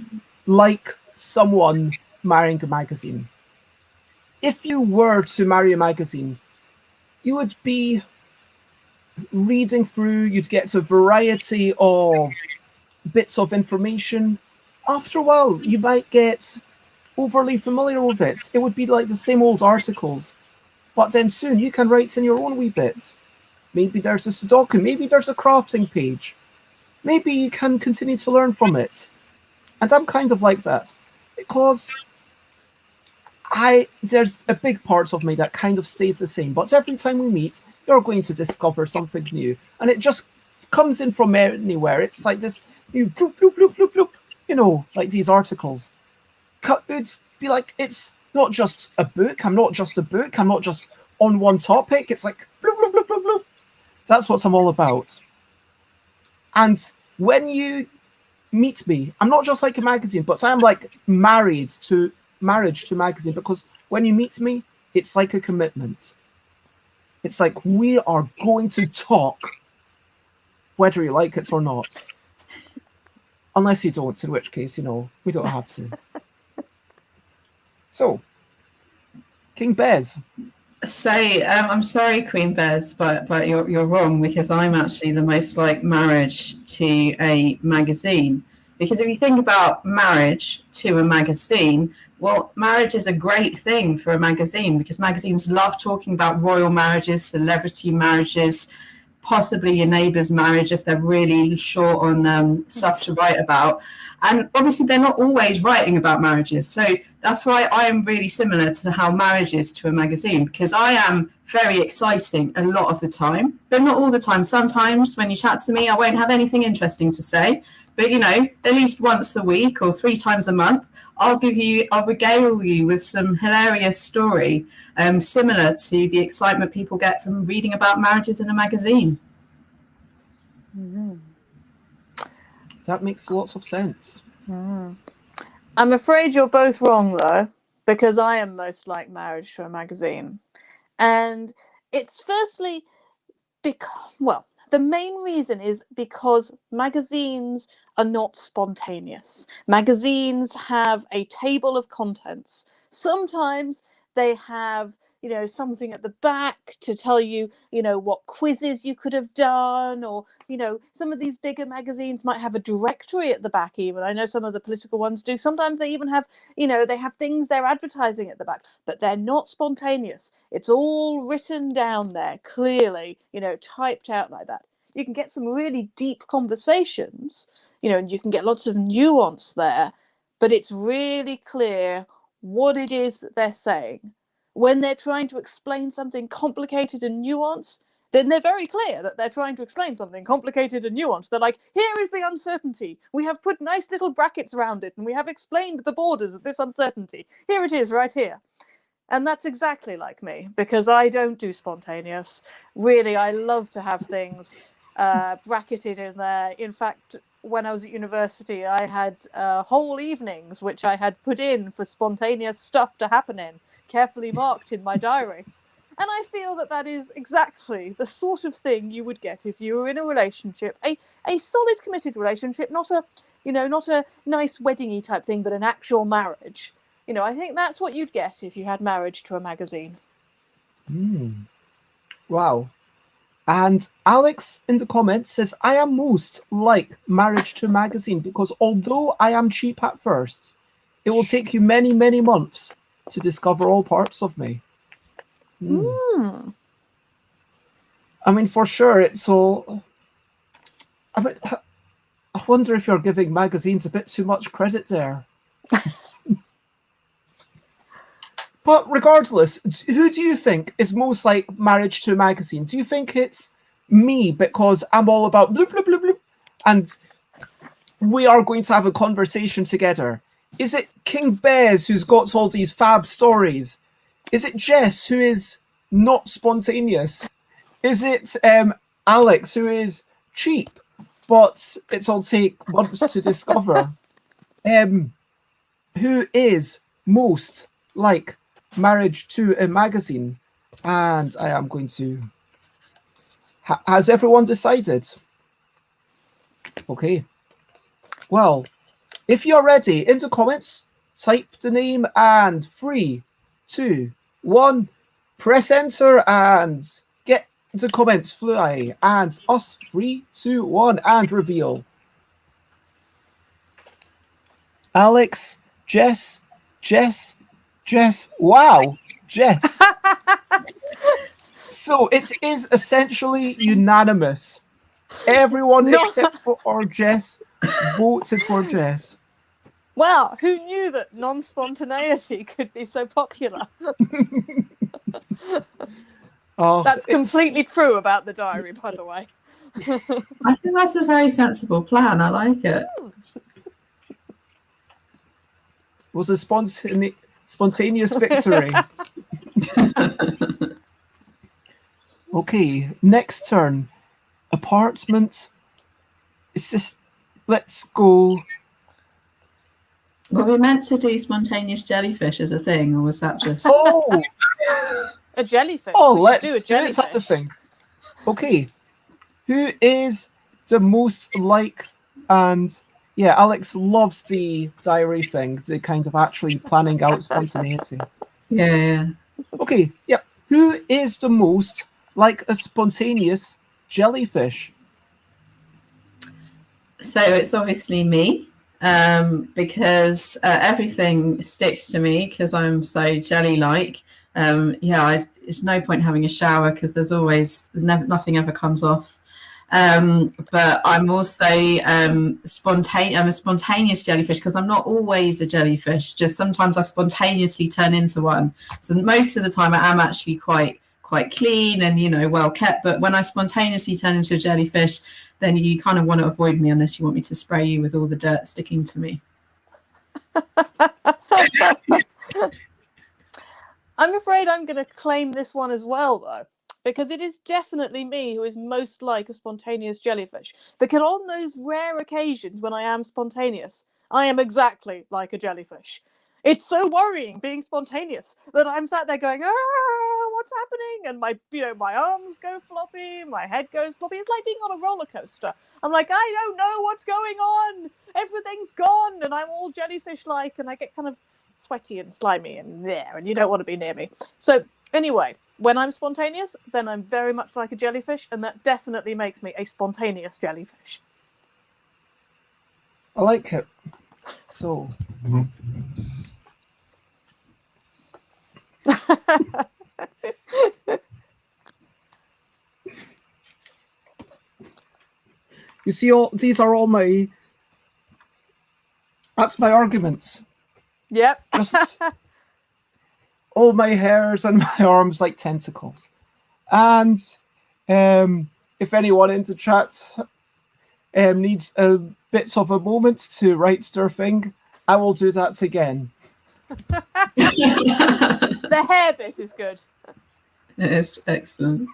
like someone marrying a magazine. If you were to marry a magazine, you would be reading through, you'd get a variety of bits of information. After a while, you might get overly familiar with it. It would be like the same old articles. But then soon you can write in your own wee bits. Maybe there's a Sudoku, maybe there's a crafting page. Maybe you can continue to learn from it. And I'm kind of like that. Because there's a big part of me that kind of stays the same. But every time we meet, you're going to discover something new. And it just comes in from anywhere. It's like this new bloop, bloop, bloop, bloop, bloop. You know, like these articles. It'd be like, it's not just a book. I'm not just a book. I'm not just on one topic. It's like bloop, bloop, bloop, bloop, bloop. That's what I'm all about. And when you meet me, I'm not just like a magazine, but I'm like marriage to magazine, because when you meet me, it's like a commitment. It's like we are going to talk whether you like it or not. Unless you don't, in which case, you know, we don't have to. So, King Bez. So I'm sorry, Queen Bez, but you're wrong, because I'm actually the most like marriage to a magazine. Because if you think about marriage to a magazine, well, marriage is a great thing for a magazine, because magazines love talking about royal marriages, celebrity marriages, possibly your neighbour's marriage if they're really short on stuff to write about. And obviously they're not always writing about marriages. So that's why I am really similar to how marriage is to a magazine, because I am very exciting a lot of the time, but not all the time. Sometimes when you chat to me, I won't have anything interesting to say. But, you know, at least once a week or 3 times a month, I'll regale you with some hilarious story, similar to the excitement people get from reading about marriages in a magazine. Mm-hmm. That makes lots of sense. Mm. I'm afraid you're both wrong, though, because I am most like marriage to a magazine. And it's firstly because, well, the main reason is because magazines are not spontaneous. Magazines have a table of contents. Sometimes they have, you know, something at the back to tell you, you know, what quizzes you could have done, or, you know, some of these bigger magazines might have a directory at the back even. I know some of the political ones do. Sometimes they even have, you know, they have things they're advertising at the back, but they're not spontaneous. It's all written down there clearly, you know, typed out like that. You can get some really deep conversations, you know, and you can get lots of nuance there, but it's really clear what it is that they're saying. When they're trying to explain something complicated and nuanced, then they're very clear that they're trying to explain something complicated and nuanced. They're like, here is the uncertainty. We have put nice little brackets around it, and we have explained the borders of this uncertainty. Here it is, right here. And that's exactly like me, because I don't do spontaneous. Really, I love to have things bracketed in there. In fact, when I was at university, I had whole evenings which I had put in for spontaneous stuff to happen in, carefully marked in my diary. And I feel that that is exactly the sort of thing you would get if you were in a relationship, a solid committed relationship, not a, you know, not a nice wedding-y type thing, but an actual marriage. You know, I think that's what you'd get if you had marriage to a magazine. Wow. And Alex in the comments says, I am most like marriage to a magazine, because although I am cheap at first, it will take you many, many months to discover all parts of me. I mean, for sure, it's all... I mean, I wonder if you're giving magazines a bit too much credit there. But regardless, who do you think is most like marriage to a magazine? Do you think it's me, because I'm all about bloop, bloop, bloop, bloop, and we are going to have a conversation together? Is it King Bez, who's got all these fab stories? Is it Jess, who is not spontaneous? Is it Alex, who is cheap, but it'll take months to discover? Who is most like marriage to a magazine? And I am going to... has everyone decided? Okay. Well, if you're ready, in the comments, type the name, and 3, 2, 1, press enter and get the comments fly. And us, 3, 2, 1, and reveal. Alex, Jess. Wow, Jess. So it is essentially unanimous. Everyone No. except for our Jess voted for Jess. Well, who knew that non-spontaneity could be so popular? Oh, That's completely true about the diary, by the way. I think that's a very sensible plan. I like it. Was a spontaneous victory. Okay, next turn. Apartment. Let's go. Were we meant to do spontaneous jellyfish as a thing, or was that just? Oh, A jellyfish. oh, We let's should do a do it jellyfish. as a thing. Okay, who is the most like? And yeah, Alex loves the diary thing, the kind of actually planning out spontaneity. Yeah. Okay, yep. Who is the most like a spontaneous jellyfish? So it's obviously me, because everything sticks to me because I'm so jelly-like. There's no point having a shower because nothing ever comes off. But I'm also spontaneous. I'm a spontaneous jellyfish because I'm not always a jellyfish. Just sometimes I spontaneously turn into one. So most of the time I am actually quite clean and well kept. But when I spontaneously turn into a jellyfish, then you kind of want to avoid me unless you want me to spray you with all the dirt sticking to me. I'm afraid I'm going to claim this one as well, though, because it is definitely me who is most like a spontaneous jellyfish. Because on those rare occasions when I am spontaneous, I am exactly like a jellyfish. It's so worrying being spontaneous that I'm sat there going, what's happening? And my arms go floppy, my head goes floppy. It's like being on a roller coaster. I'm like, I don't know what's going on. Everything's gone, and I'm all jellyfish-like, and I get kind of sweaty and slimy and there, and you don't want to be near me. So anyway, when I'm spontaneous, then I'm very much like a jellyfish, and that definitely makes me a spontaneous jellyfish. I like it. So. You see, these are all that's my arguments. Yep. Just all my hairs and my arms like tentacles. And if anyone in the chat needs a bit of a moment to write their thing, I will do that again. The hair bit is good. It is excellent.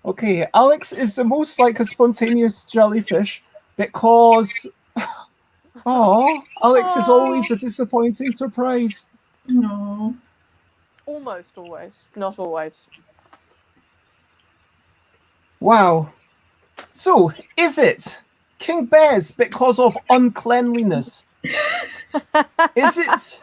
Okay, Alex is the most like a spontaneous jellyfish because Alex is always a disappointing surprise. No. Almost always, not always. Wow. So, is it King Bears because of uncleanliness? Is it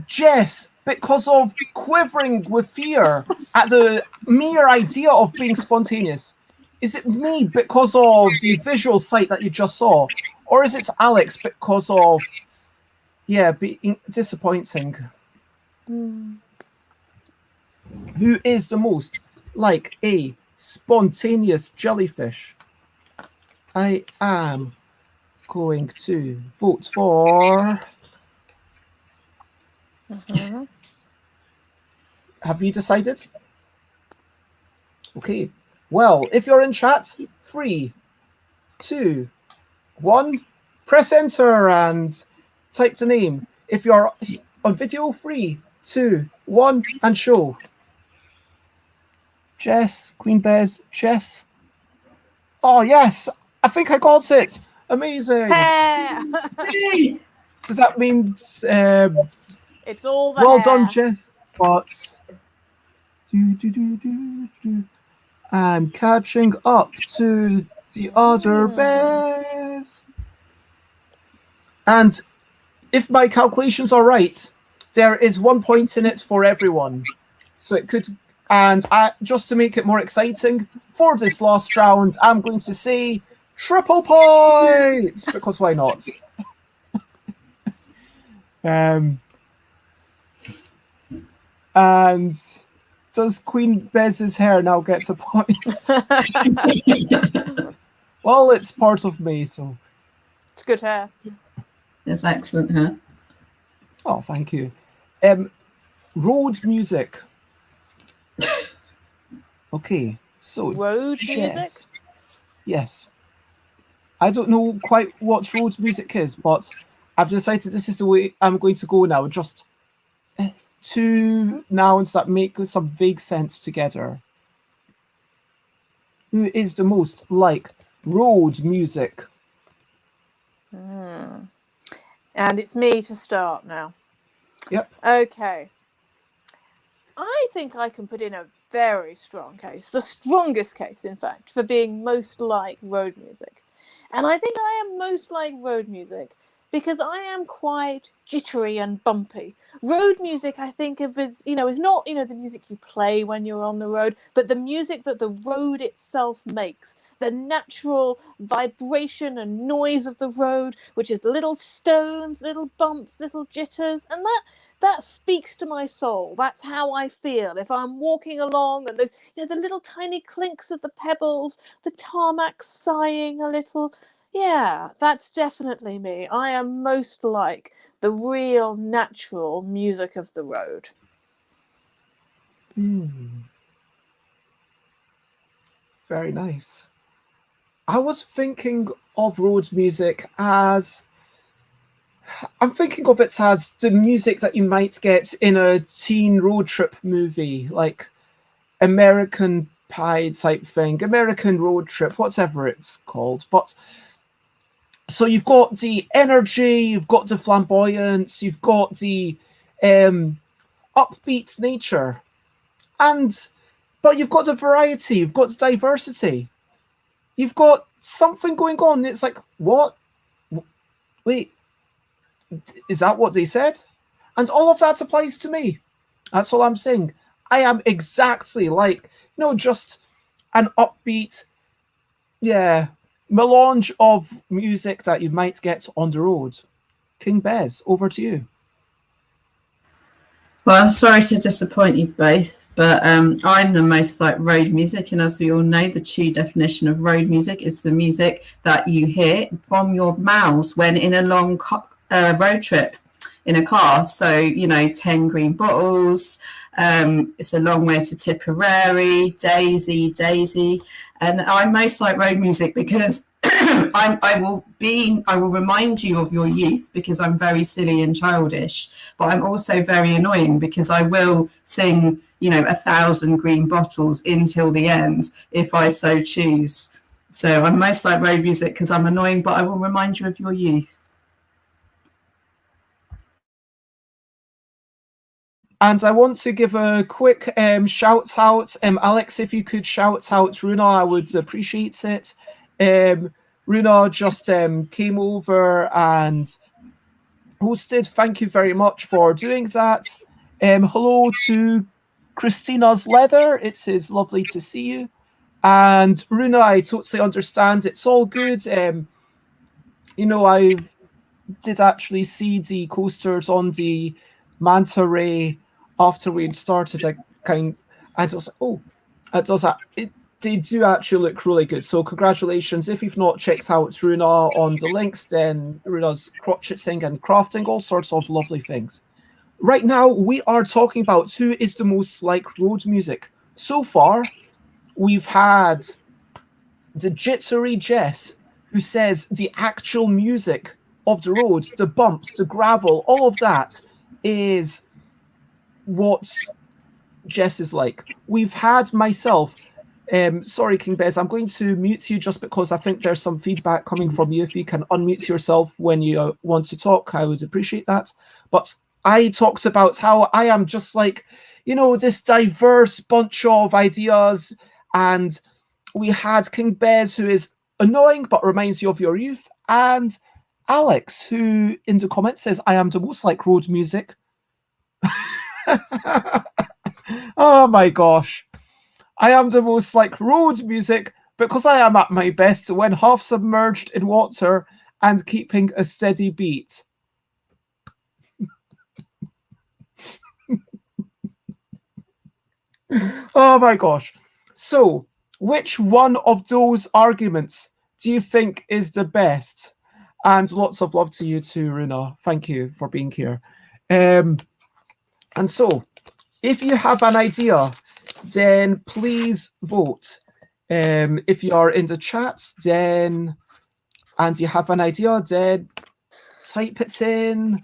Jess because of quivering with fear at the mere idea of being spontaneous? Is it me because of the visual sight that you just saw? Or is it Alex because of, being disappointing? Who is the most like a spontaneous jellyfish? I am going to vote for... Have you decided? Okay. Well, if you're in chat, 3, 2, 1, press enter and type the name. If you're on video, 3, 2, 1, and show. Jess, Queen Bears, Jess. Oh, yes. I think I got it. Amazing. Does that mean it's all the well hair. done, Jess? But I'm catching up to The other Bez. And if my calculations are right, there is 1 point in it for everyone. So it could, and just to make it more exciting, for this last round, I'm going to say triple points, because why not? And does Queen Bez's hair now get a point? Well, it's part of me, so. It's good hair. It's excellent hair. Oh, thank you. Road music. Okay, so Road music? Yes. I don't know quite what road music is, but I've decided this is the way I'm going to go now. Just two nouns that make some vague sense together. Who is the most like road music? And it's me to start now. Yep. Okay. I think I can put in a very strong case, the strongest case, in fact, for being most like road music. And I think I am most like road music because I am quite jittery and bumpy. Road music, I think of as, is not, the music you play when you're on the road, but the music that the road itself makes, the natural vibration and noise of the road, which is little stones, little bumps, little jitters, and that speaks to my soul. That's how I feel. If I'm walking along and there's, the little tiny clinks of the pebbles, the tarmac sighing a little. Yeah, that's definitely me. I am most like the real natural music of the road. Very nice. I was thinking of road music as... I'm thinking of it as the music that you might get in a teen road trip movie, like American Pie type thing, American Road Trip, whatever it's called. But so you've got the energy, you've got the flamboyance, you've got the upbeat nature, but you've got the variety, you've got the diversity, you've got something going on. It's like, what? Wait, is that what they said? And all of that applies to me. That's all I'm saying. I am exactly like, just an upbeat, melange of music that you might get on the road. King Bez, over to you. Well, I'm sorry to disappoint you both, but I'm the most like road music. And as we all know, the true definition of road music is the music that you hear from your mouths when in a long road trip in a car. So, 10 green bottles. It's a long way to Tipperary, Daisy. And I'm most like road music because I will remind you of your youth because I'm very silly and childish, but I'm also very annoying because I will sing, 1,000 green bottles until the end if I so choose. So I'm most like road music because I'm annoying, but I will remind you of your youth. And I want to give a quick shout out. Alex, if you could shout out Runa, I would appreciate it. Runa just came over and hosted. Thank you very much for doing that. Hello to Christina's Leather. It is lovely to see you. And Runa, I totally understand. It's all good. I did actually see the coasters on the manta ray after we'd started and it was like, oh, it does that. They do actually look really good. So congratulations. If you've not checked out Runa on the links, then Runa's crocheting and crafting all sorts of lovely things. Right now, we are talking about who is the most like road music. So far, we've had the jittery Jess, who says the actual music of the road, the bumps, the gravel, all of that is what Jess is like. We've had myself. Sorry, King Bez, I'm going to mute you just because I think there's some feedback coming from you. If you can unmute yourself when you want to talk, I would appreciate that. But I talked about how I am just like, this diverse bunch of ideas. And we had King Bez, who is annoying but reminds you of your youth. And Alex, who in the comments says, I am the most like road music. Oh my gosh. I am the most like road music because I am at my best when half submerged in water and keeping a steady beat. Oh my gosh. So, which one of those arguments do you think is the best? And lots of love to you too, Runa. Thank you for being here. And so, if you have an idea, then please vote. If you are in the chat, then and you have an idea, then type it in.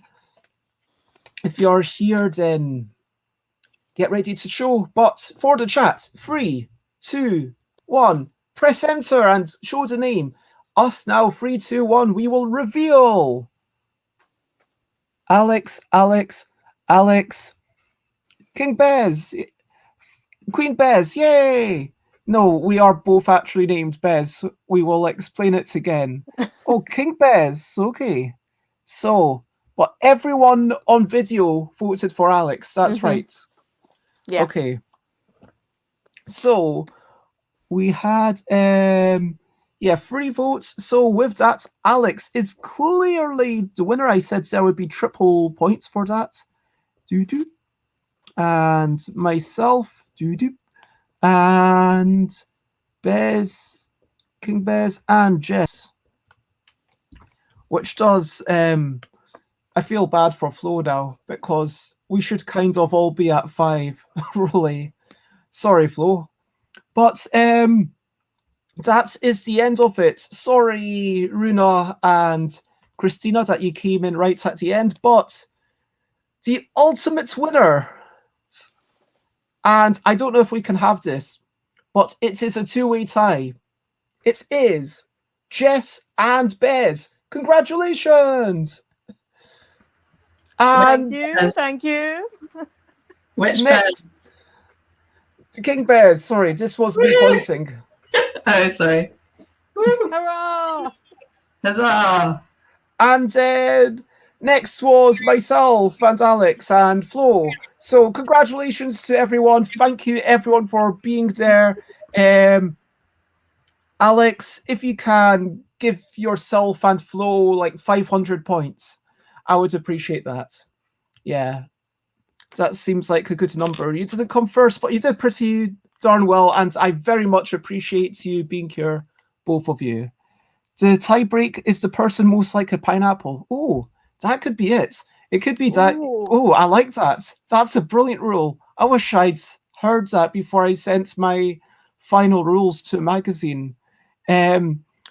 If you're here, then get ready to show. But for the chat, 3, 2, 1, press enter and show the name. Us now, 3, 2, 1, we will reveal. Alex, Alex, Alex. King Bez, Queen Bez, yay! No, we are both actually named Bez. We will explain it again. Oh, King Bez, okay. So, but everyone on video voted for Alex, that's right. Yeah. Okay. So, we had, 3 votes. So, with that, Alex is clearly the winner. I said there would be triple points for that. Doo-doo. And myself, doo-doo. And Bez, King Bez, and Jess. Which does, I feel bad for Flo now, because we should kind of all be at 5, really. Sorry, Flo. But that is the end of it. Sorry, Runa and Christina, that you came in right at the end, but the ultimate winner, and I don't know if we can have this, but it is a 2-way tie. It is Jess and Bez. Congratulations! And Thank you. Which next, Bez? King Bez. Sorry, this was me pointing. Oh, sorry. Hurrah! Huzzah! And then next was myself and Alex and Flo. So congratulations to everyone. Thank you everyone for being there. Alex, if you can give yourself and Flo like 500 points, I would appreciate that. Yeah, that seems like a good number. You didn't come first, but you did pretty darn well, and I very much appreciate you being here, both of you. The tiebreak is the person most like a pineapple. Oh, that could be it. It could be that. Ooh. Oh, I like that. That's a brilliant rule. I wish I'd heard that before I sent my final rules to a magazine.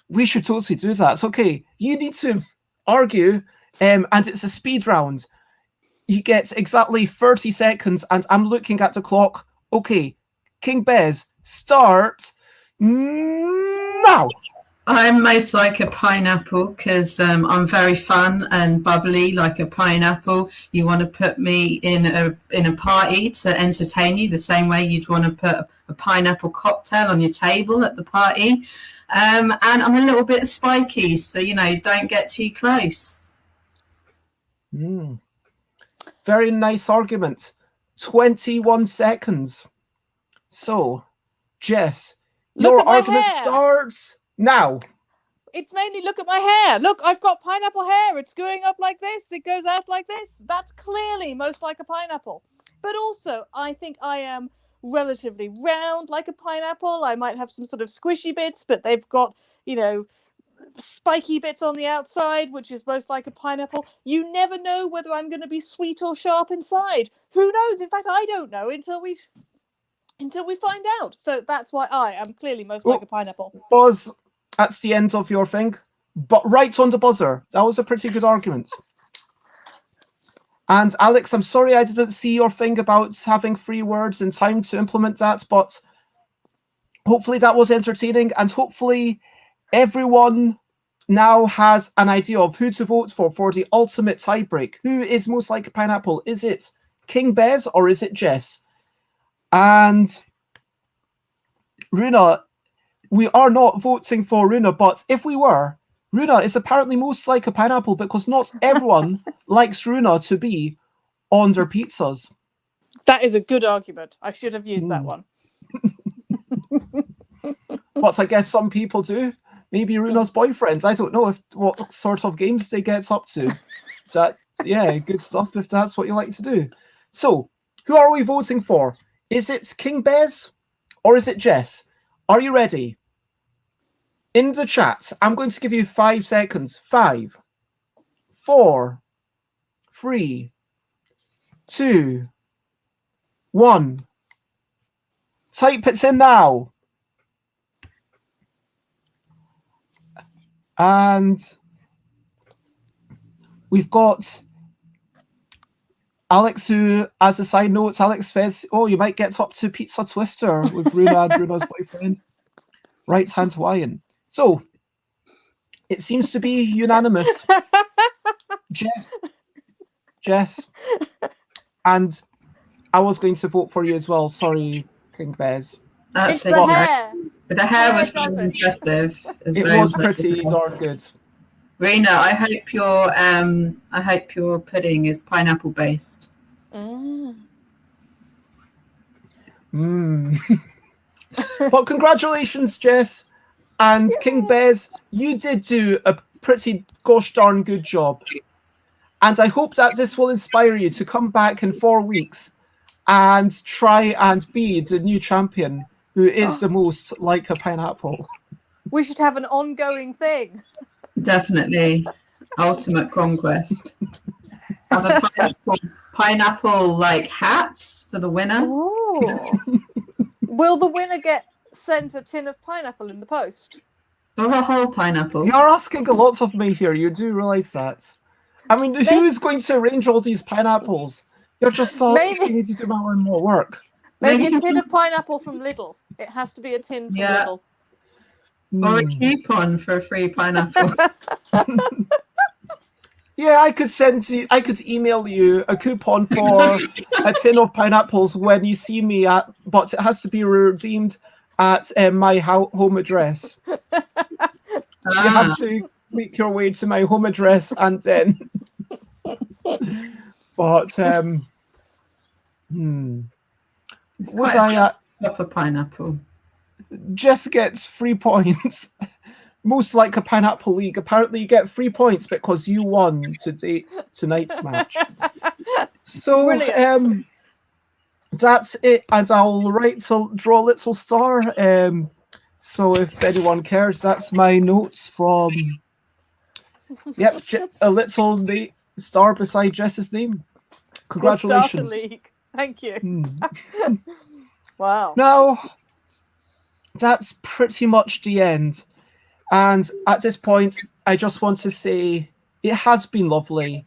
We should totally do that. Okay, you need to argue, and it's a speed round. You get exactly 30 seconds, and I'm looking at the clock. Okay, King Bez, start now. I'm most like a pineapple because I'm very fun and bubbly like a pineapple. You want to put me in a party to entertain you the same way you'd want to put a pineapple cocktail on your table at the party. And I'm a little bit spiky, so, don't get too close. Very nice argument. 21 seconds. So, Jess, your argument starts now. It's mainly look at my hair. Look, I've got pineapple hair. It's going up like this. It goes out like this. That's clearly most like a pineapple. But also, I think I am relatively round like a pineapple. I might have some sort of squishy bits, but they've got, spiky bits on the outside, which is most like a pineapple. You never know whether I'm going to be sweet or sharp inside. Who knows? In fact, I don't know until we find out. So that's why I am clearly most like a pineapple. Buzz, that's the end of your thing. But right on the buzzer. That was a pretty good argument. And Alex, I'm sorry I didn't see your thing about having 3 words in time to implement that, but hopefully that was entertaining, and hopefully everyone now has an idea of who to vote for the ultimate tiebreak. Who is most like a pineapple? Is it King Bez or is it Jess? And Runa, we are not voting for Runa, but if we were, Runa is apparently most like a pineapple because not everyone likes Runa to be on their pizzas. That is a good argument. I should have used that one. But I guess some people do. Maybe Runa's boyfriends. I don't know what sort of games they get up to. Good stuff if that's what you like to do. So, who are we voting for? Is it King Bez or is it Jess? Are you ready? In the chat, I'm going to give you 5 seconds. 5, 4, 3, 2, 1. Type it in now. And we've got Alex, who, as a side note, Alex says, oh, you might get up to Pizza Twister with Runa and Runa's boyfriend. Right-hand Hawaiian. So, it seems to be unanimous. Jess. And I was going to vote for you as well. Sorry, King Bez. It's the hair. The hair was very impressive. It was pretty darn good. Rena, I hope your pudding is pineapple based. But congratulations, Jess and King Bez. You did do a pretty gosh darn good job. And I hope that this will inspire you to come back in 4 weeks and try and be the new champion who is the most like a pineapple. We should have an ongoing thing. Definitely. Ultimate conquest. Have a pineapple like hats for the winner. Ooh. Will the winner get sent a tin of pineapple in the post? Or a whole pineapple? You're asking a lot of me here. You do realise that. I mean, who is going to arrange all these pineapples? You're just asking me to do more and more work. Maybe a tin of pineapple from Lidl. It has to be a tin from Lidl. Or a coupon for a free pineapple. Yeah, I could email you a coupon for a tin of pineapples when you see me but it has to be redeemed at my home address. You have to make your way to my home address and then. But was I at a pineapple? Jess gets 3 points. Most like a pineapple league. Apparently, you get 3 points because you won tonight's match. So that's it, and I'll draw a little star. So if anyone cares, that's my notes from. Yep, a little star beside Jess's name. Congratulations. League. Thank you. Wow. Now, that's pretty much the end. And at this point, I just want to say it has been lovely.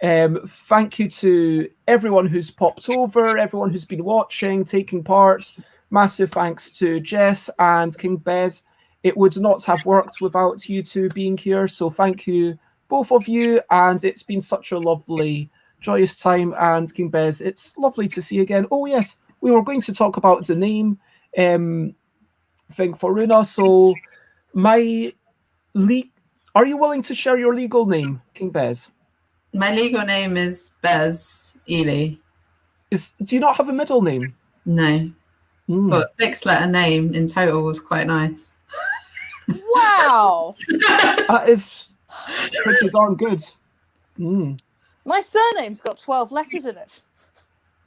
Thank you to everyone who's popped over, everyone who's been watching, taking part. Massive thanks to Jess and King Bez. It would not have worked without you two being here. So thank you, both of you. And it's been such a lovely, joyous time. And King Bez, it's lovely to see you again. Oh, yes, we were going to talk about the name thing for Runa. So are you willing to share your legal name, King Bez? My legal name is Bez Ely. Do you not have a middle name? No. But a 6-letter name in total was quite nice. Wow. That is pretty darn good. My surname's got 12 letters in it.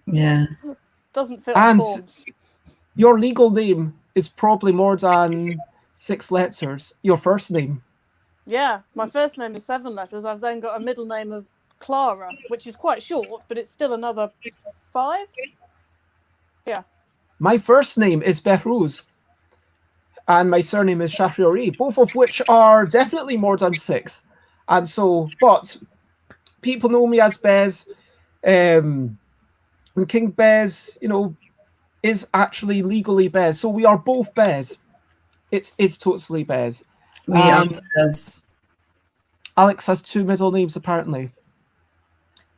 Yeah. Doesn't fit on forms. Your legal name is probably more than 6 letters. Your first name. Yeah, my first name is 7 letters. I've then got a middle name of Clara, which is quite short, but it's still another 5. Yeah. My first name is Behruz, and my surname is Shahriori, both of which are definitely more than 6. And so, but people know me as Bez. And King Bez, is actually legally Bez. So we are both Bez. It's totally Bez. We are Bez. Alex has 2 middle names, apparently.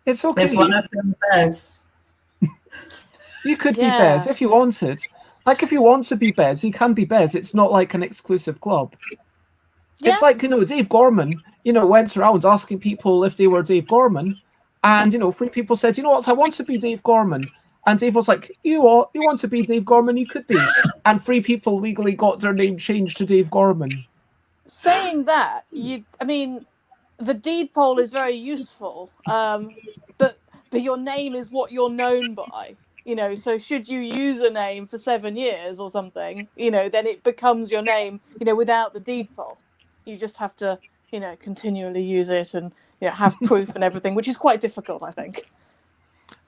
It's okay. There's one of them Bez. You could be Bez if you wanted. Like, if you want to be Bez, you can be Bez. It's not like an exclusive club. Yeah. It's like, Dave Gorman, went around asking people if they were Dave Gorman. And, 3 people said, you know what, I want to be Dave Gorman. And Dave was like, you want to be Dave Gorman? You could be. And 3 people legally got their name changed to Dave Gorman. Saying that, the deed poll is very useful, but your name is what you're known by. So should you use a name for 7 years or something, then it becomes your name, without the deed poll. You just have to, continually use it and have proof and everything, which is quite difficult, I think.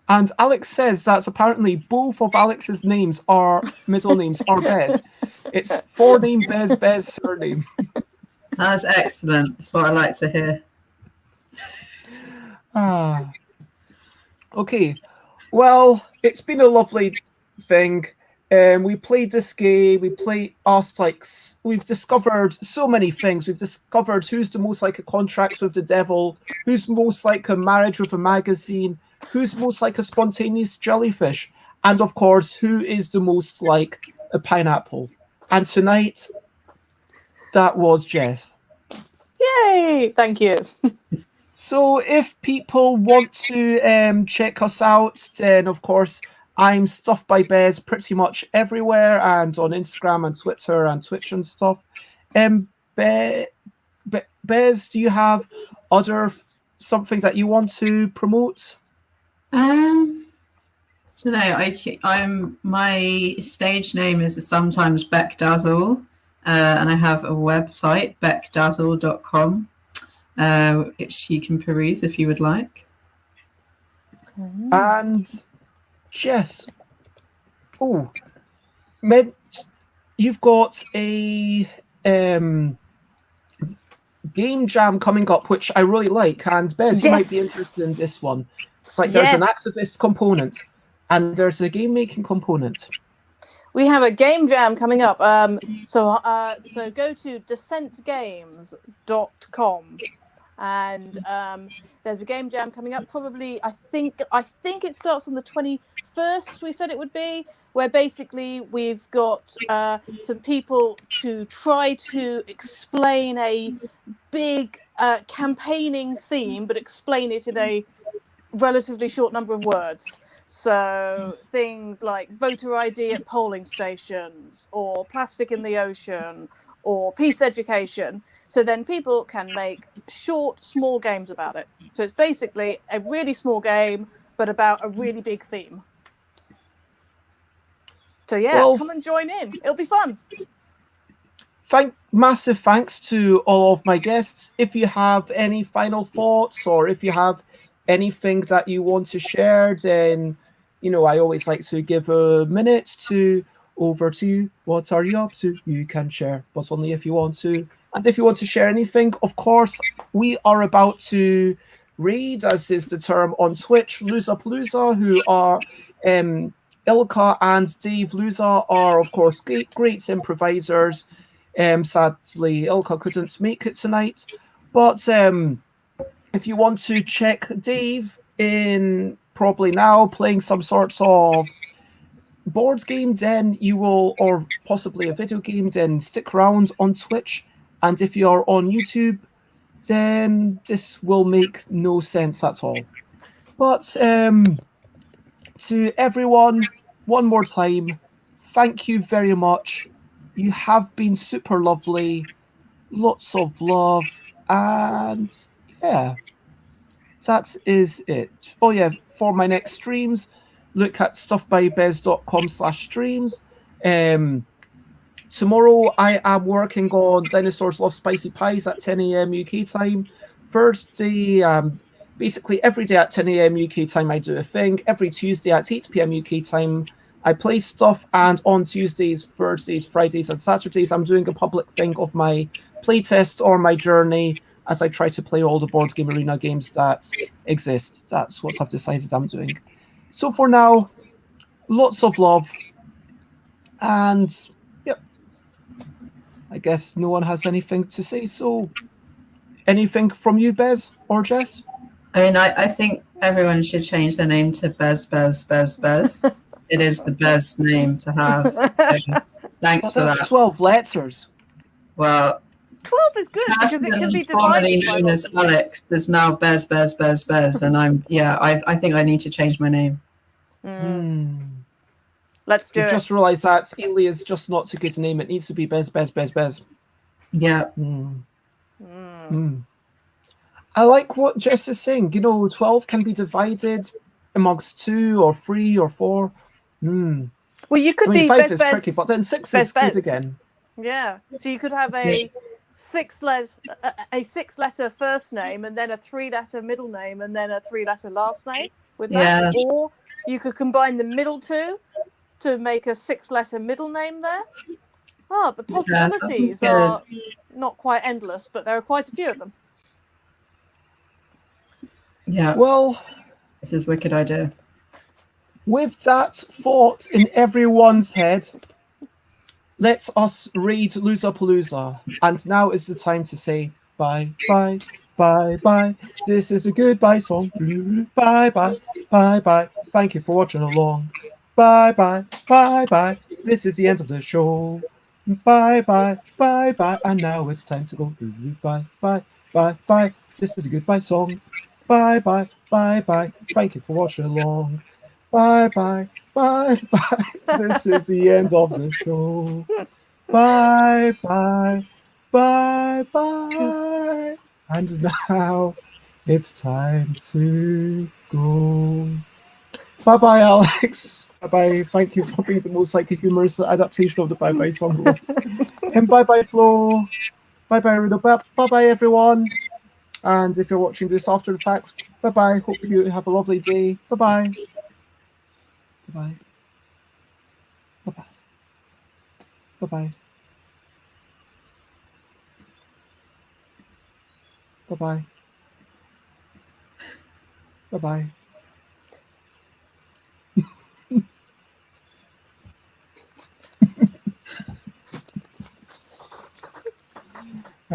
And Alex says that apparently both of Alex's middle names are Bez. It's forename Bez, surname. That's excellent. That's what I like to hear. Okay. Well, it's been a lovely thing. We played this game. We've discovered so many things. We've discovered who's the most like a contract with the devil, who's most like a marriage with a magazine, who's most like a spontaneous jellyfish, and of course, who is the most like a pineapple. And tonight, that was Jess. Yay! Thank you. So if people want to check us out, then of course I'm Stuff by Bez pretty much everywhere, and on Instagram and Twitter and Twitch and stuff. Bez, do you have other something that you want to promote? So no, I'm my stage name is sometimes Beck Dazzle, and I have a website beckdazzle.com, which you can peruse if you would like. And Jess, you've got a game jam coming up, which I really like. And Bez, you might be interested in this one. It's like there's an activist component and there's a game making component. We have a game jam coming up. So go to dissentgames.com. And there's a game jam coming up. Probably, I think it starts on the 21st. We said it would be, where basically we've got some people to try to explain a big campaigning theme, but explain it in a relatively short number of words. So things like voter ID at polling stations, or plastic in the ocean, or peace education. So then people can make short, small games about it. So it's basically a really small game, but about a really big theme. So come and join in. It'll be fun. Massive thanks to all of my guests. If you have any final thoughts, or if you have anything that you want to share, then, I always like to give a minute over to you. What are you up to? You can share, but only if you want to. And if you want to share anything, of course, we are about to raid, as is the term on Twitch, Losapalooza, who are Ilka and Dave Loser are, of course, great improvisers. Sadly, Ilka couldn't make it tonight. But if you want to check Dave in probably now playing some sorts of board game, then you will, or possibly a video game, then stick around on Twitch. And if you are on YouTube, then this will make no sense at all. But to everyone, one more time, thank you very much. You have been super lovely. Lots of love. And yeah, that is it. Oh yeah, for my next streams, look at stuffbybez.com/streams. Tomorrow I am working on Dinosaurs Love Spicy Pies at 10 a.m. UK time. Thursday, basically every day at 10 a.m. UK time I do a thing. Every Tuesday at 8 p.m. UK time I play stuff. And on Tuesdays, Thursdays, Fridays and Saturdays I'm doing a public thing of my playtest or my journey as I try to play all the Board Game Arena games that exist. That's what I've decided I'm doing. So for now, lots of love. And I guess no one has anything to say. So anything from you, Bez or Jess? I mean, I think everyone should change their name to Bez. it is the best name to have. So thanks But for that's that. 12 letters. Well, 12 is good because it can be Hassan, formerly divided by known lots as of names. Alex, is now Bez, and I think I need to change my name. Let's do We've it. just realised that Ely is just not too good a name. It needs to be Bez. Yeah. I like what Jess is saying. 12 can be divided amongst 2 or 3 or 4. Well, you could be 5 Bez, is tricky, but then 6 Bez, is good Bez. again. Yeah. So you could have a six-letter first name and then a 3-letter middle name and then a 3-letter last name with that. Yeah. Or you could combine the middle two to make a 6-letter middle name there. The possibilities are not quite endless, but there are quite a few of them. Yeah. Well, this is a wicked idea. With that thought in everyone's head, let us read Loserpalooza. And now is the time to say bye, bye, bye, bye. This is a goodbye song. Bye, bye, bye, bye. Thank you for watching along. Bye, bye, bye, bye. This is the end of the show. Bye, bye, bye, bye. And now it's time to go. Bye, bye, bye, bye. This is a goodbye song. Bye, bye, bye, bye. Thank you for watching along. Bye, bye, bye, bye. This is the end of the show. Bye, bye, bye, bye. And now it's time to go. Bye bye, Alex. Bye bye. Thank you for being the most humorous adaptation of the Bye Bye song. And bye bye, Flo. Bye bye, Rudo. Bye bye, everyone. And if you're watching this after the fact, bye bye. Hope you have a lovely day. Bye bye. Bye bye. Bye bye. Bye bye. Bye bye. Bye bye.